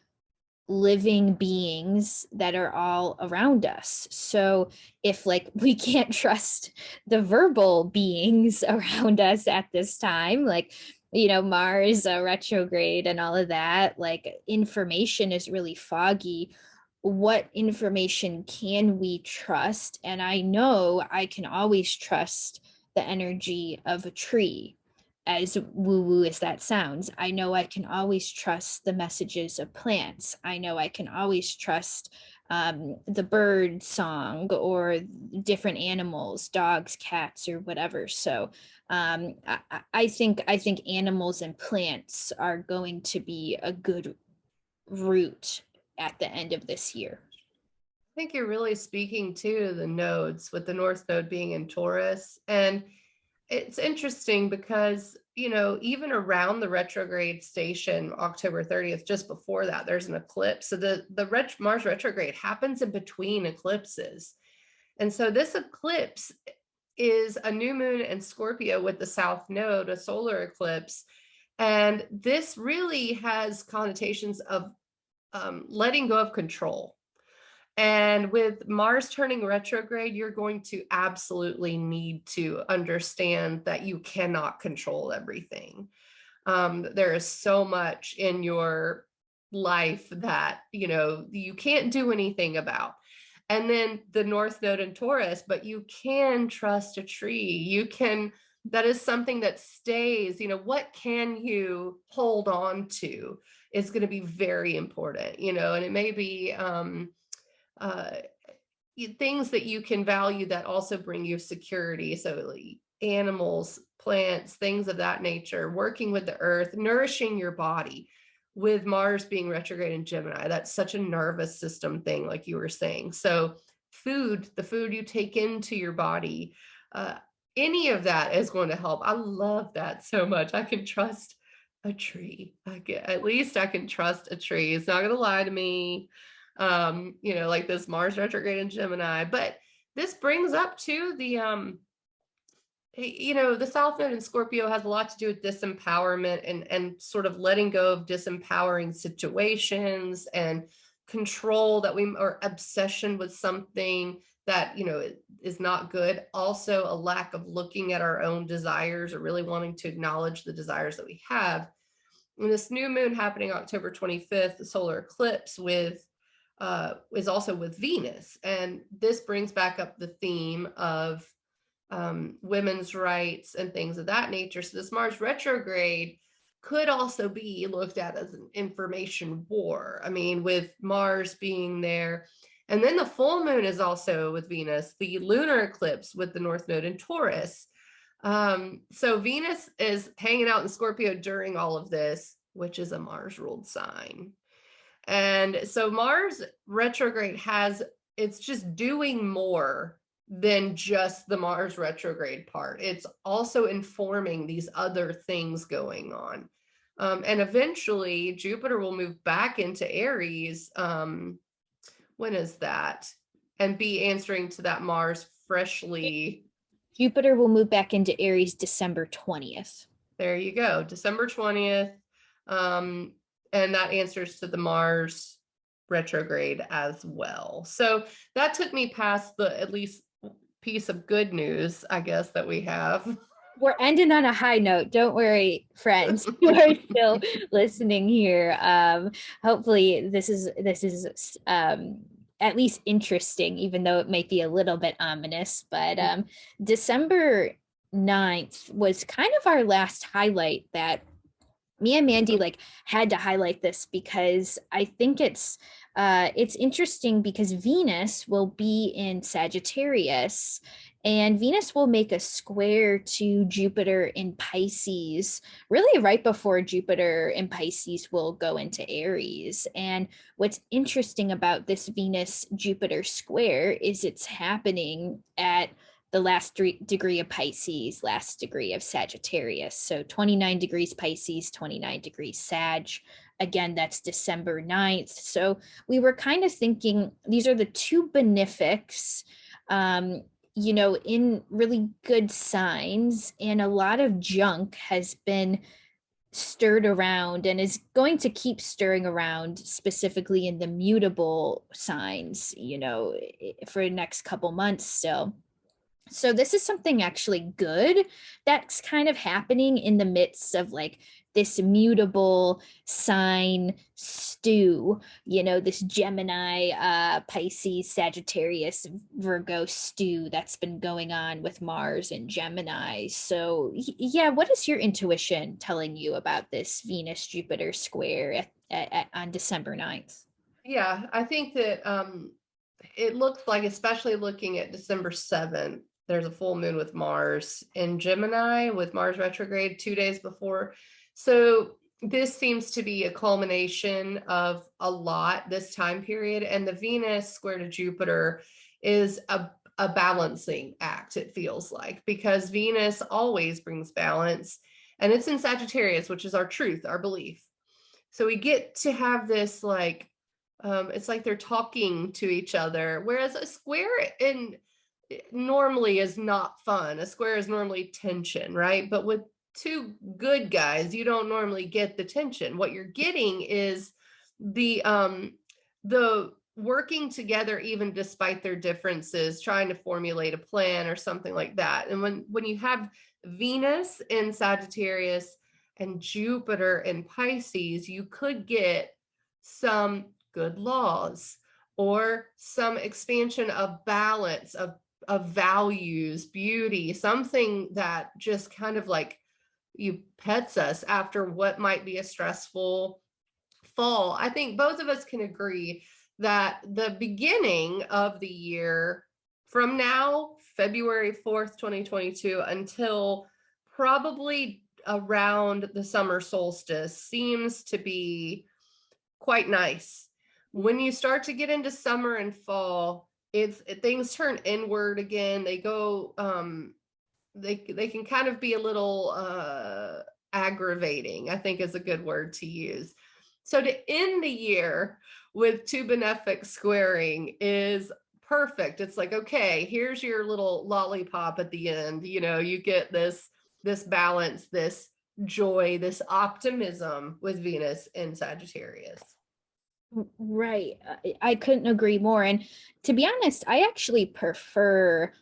living beings that are all around us. So if like we can't trust the verbal beings around us at this time, like Mars retrograde and all of that, like information is really foggy. What information can we trust? And I know I can always trust the energy of a tree. As woo woo as that sounds, I know I can always trust the messages of plants. I know I can always trust the bird song or different animals, dogs, cats, or whatever. So I think animals and plants are going to be a good route at the end of this year. I think you're really speaking to the nodes, with the North Node being in Taurus. And it's interesting because even around the retrograde station, October 30th, just before that, there's an eclipse. So the Mars retrograde happens in between eclipses. And so this eclipse is a new moon in Scorpio with the South Node, a solar eclipse. And this really has connotations of letting go of control. And with Mars turning retrograde, you're going to absolutely need to understand that you cannot control everything. There is so much in your life that, you can't do anything about. And then the North Node in Taurus, but you can trust a tree. That is something that stays, what can you hold on to is going to be very important, and it may be, things that you can value that also bring you security. So like animals, plants, things of that nature, working with the earth, nourishing your body. With Mars being retrograde in Gemini, that's such a nervous system thing, like you were saying. So the food you take into your body, any of that is going to help. I love that so much. I can trust a tree. At least I can trust a tree. It's not going to lie to me. Like this Mars retrograde in Gemini. But this brings up to the South Node in Scorpio has a lot to do with disempowerment and sort of letting go of disempowering situations and control or obsession with something that, is not good. Also a lack of looking at our own desires or really wanting to acknowledge the desires that we have. And this new moon happening October 25th, the solar eclipse is also with Venus. And this brings back up the theme of women's rights and things of that nature. So this Mars retrograde could also be looked at as an information war. I mean, with Mars being there. And then the full moon is also with Venus, the lunar eclipse with the North Node in Taurus. So Venus is hanging out in Scorpio during all of this, which is a Mars ruled sign. And so Mars retrograde it's just doing more than just the Mars retrograde part. It's also informing these other things going on. And eventually Jupiter will move back into Aries. When is that? And be answering to that Mars freshly. Jupiter will move back into Aries December 20th. There you go. December 20th. And that answers to the Mars retrograde as well. So that took me past the at least piece of good news, I guess, that we have. We're ending on a high note. Don't worry, friends who are still listening here. Hopefully this is at least interesting, even though it might be a little bit ominous. But December 9th was kind of our last highlight that me and Mandy had to highlight this because I think it's interesting because Venus will be in Sagittarius and Venus will make a square to Jupiter in Pisces, really right before Jupiter in Pisces will go into Aries. And what's interesting about this Venus-Jupiter square is it's happening at the last degree of Pisces, last degree of Sagittarius. So 29 degrees Pisces, 29 degrees Sag. Again, that's December 9th. So we were kind of thinking these are the two benefics, in really good signs, and a lot of junk has been stirred around and is going to keep stirring around, specifically in the mutable signs, for the next couple months still. So this is something actually good that's kind of happening in the midst of this mutable sign stew, this Gemini, Pisces, Sagittarius, Virgo stew that's been going on with Mars and Gemini. So yeah, what is your intuition telling you about this Venus-Jupiter square on December 9th? Yeah, I think that it looks like, especially looking at December 7th, there's a full moon with Mars in Gemini with Mars retrograde 2 days before. So this seems to be a culmination of a lot this time period. And the Venus square to Jupiter is a balancing act, it feels like, because Venus always brings balance. and it's in Sagittarius, which is our truth, our belief. So we get to have this like, it's like they're talking to each other, whereas a square normally is not fun. A square is normally tension, right? But with two good guys, you don't normally get the tension. What you're getting is the working together, even despite their differences, trying to formulate a plan or something like that. And when you have Venus in Sagittarius and Jupiter in Pisces, you could get some good laws or some expansion of balance, of values, beauty, something that just kind of like you pets us after what might be a stressful fall. I think both of us can agree that the beginning of the year, from now, February 4th, 2022, until probably around the summer solstice, seems to be quite nice. When you start to get into summer and fall, things turn inward again. They go, they can kind of be a little aggravating, I think is a good word to use. So to end the year with two benefic squaring is perfect. It's like, okay, here's your little lollipop at the end. You know, you get this balance, this joy, this optimism with Venus in Sagittarius. Right. I couldn't agree more. And to be honest, I actually prefer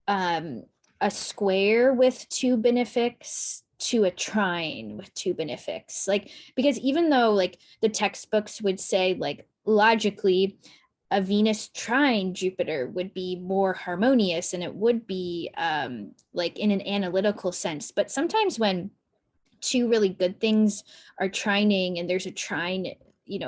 a square with two benefics to a trine with two benefics. Like, because even though like the textbooks would say like logically a Venus trine Jupiter would be more harmonious and it would be like in an analytical sense, but sometimes when two really good things are trining and there's a trine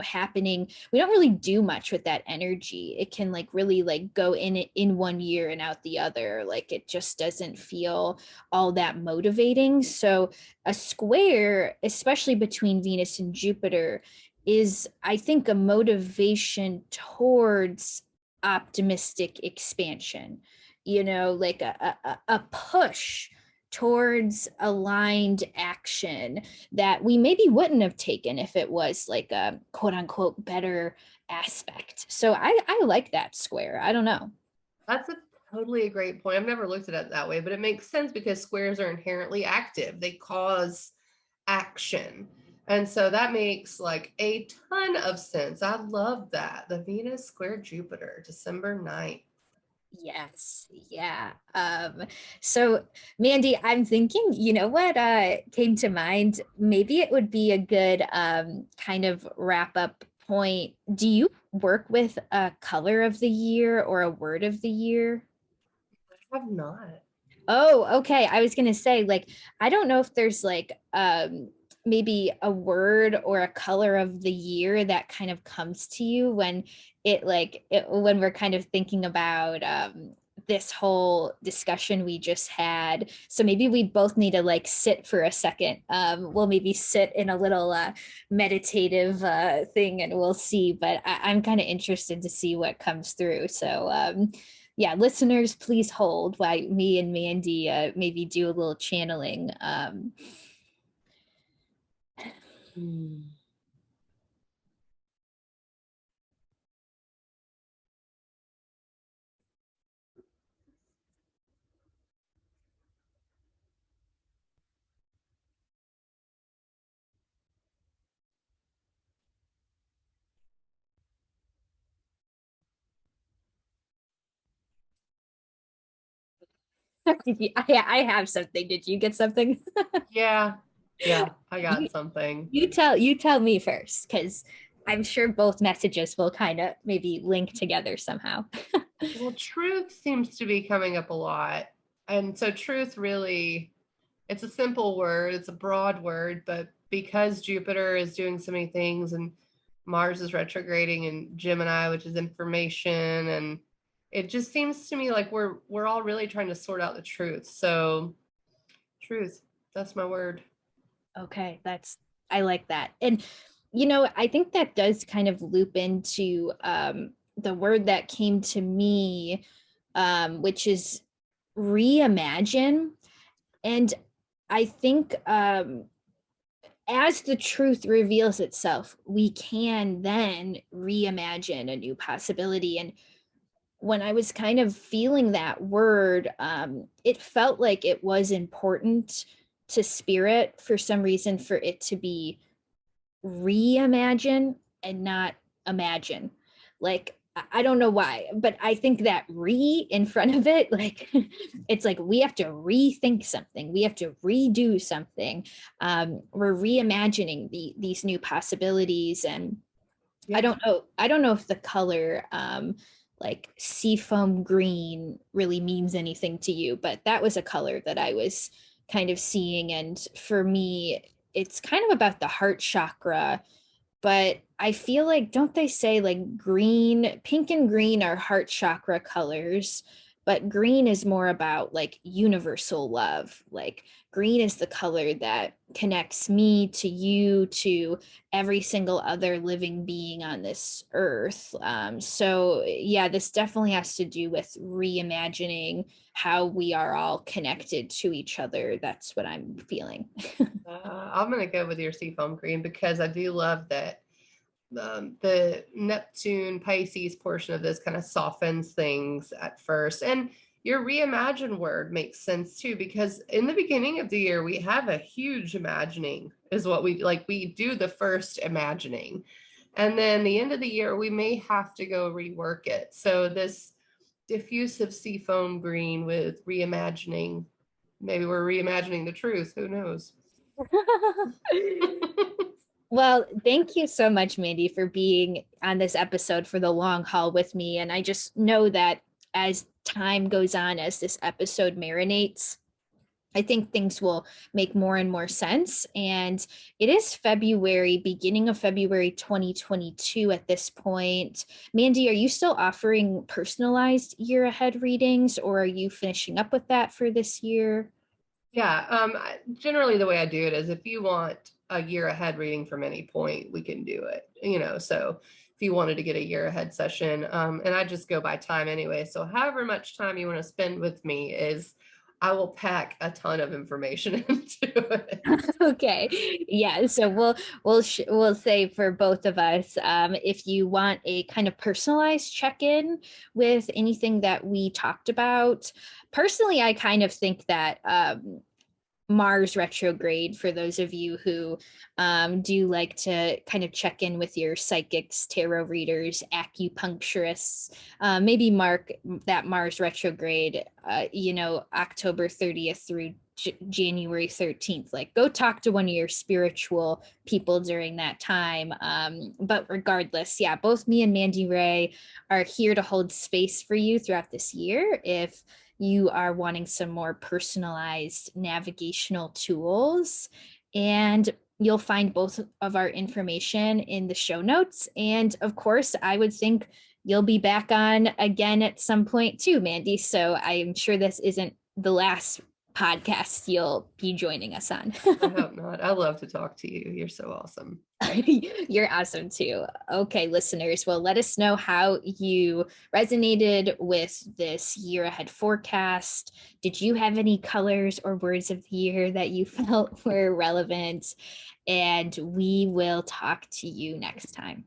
happening, we don't really do much with that energy. It can like really like go in one year and out the other. Like it just doesn't feel all that motivating. So a square, especially between Venus and Jupiter, is I think a motivation towards optimistic expansion, like a push towards aligned action that we maybe wouldn't have taken if it was like a quote unquote better aspect. So I like that square. I don't know. That's totally a great point. I've never looked at it that way, but it makes sense because squares are inherently active. They cause action. And so that makes like a ton of sense. I love that. The Venus square Jupiter, December 9th. Yes. Yeah. So Mandy, I'm thinking, you know what came to mind? Maybe it would be a good kind of wrap up point. Do you work with a color of the year or a word of the year? I have not. Oh, okay. I was gonna say, like, I don't know if there's like maybe a word or a color of the year that kind of comes to you when when we're kind of thinking about this whole discussion we just had. So maybe we both need to like sit for a second. We'll maybe sit in a little meditative thing and we'll see. But I'm kind of interested to see what comes through. So yeah, listeners, please hold while me and Mandy maybe do a little channeling. Hmm. Did you, I have something. Did you get something? Yeah. Yeah, I got you, something. you tell me first, because I'm sure both messages will kind of maybe link together somehow. Well, truth seems to be coming up a lot. And so truth really, it's a simple word, it's a broad word, but because Jupiter is doing so many things and Mars is retrograding in Gemini, which is information, and it just seems to me like we're all really trying to sort out the truth. So truth, that's my word. Okay, I like that. And I think that does kind of loop into the word that came to me, which is reimagine. And I think as the truth reveals itself, we can then reimagine a new possibility. And when I was kind of feeling that word, it felt like it was important to spirit for some reason for it to be reimagine and not imagine. Like, I don't know why, but I think that re in front of it, like it's like we have to rethink something, we have to redo something. We're reimagining these new possibilities. And Yeah. I don't know if the color like seafoam green really means anything to you, but that was a color that I was kind of seeing. And for me, it's kind of about the heart chakra, but I feel like, don't they say like green, pink and green are heart chakra colors, but green is more about like universal love. Like green is the color that connects me to you, to every single other living being on this earth. So yeah, this definitely has to do with reimagining how we are all connected to each other. That's what I'm feeling. I'm going to go with your seafoam green because I do love that the Neptune Pisces portion of this kind of softens things at first. And your reimagine word makes sense too, because in the beginning of the year, we have a huge imagining, is what we like. We do the first imagining. And then the end of the year, we may have to go rework it. So this diffusive seafoam green with reimagining, maybe we're reimagining the truth. Who knows? Well, thank you so much, Mandy, for being on this episode for the long haul with me. And I just know that as time goes on, as this episode marinates, I think things will make more and more sense. And it is February, beginning of February 2022 at this point. Mandy, are you still offering personalized year ahead readings, or are you finishing up with that for this year? Yeah, generally the way I do it is if you want a year ahead reading from any point, we can do it, so if you wanted to get a year ahead session, and I just go by time anyway. So however much time you want to spend with me is, I will pack a ton of information into it. Okay. Yeah, so we'll say for both of us, if you want a kind of personalized check-in with anything that we talked about. Personally, I kind of think that Mars retrograde, for those of you who do like to kind of check in with your psychics, tarot readers, acupuncturists, maybe mark that Mars retrograde, October 30th through January 13th. Like, go talk to one of your spiritual people during that time. But regardless, yeah, both me and Mandy Ray are here to hold space for you throughout this year. If you are wanting some more personalized navigational tools. And you'll find both of our information in the show notes. And of course, I would think you'll be back on again at some point too, Mandy. So I'm sure this isn't the last podcast you'll be joining us on. I hope not. I love to talk to you. You're so awesome. You're awesome too. Okay, listeners. Well, let us know how you resonated with this year ahead forecast. Did you have any colors or words of the year that you felt were relevant? And we will talk to you next time.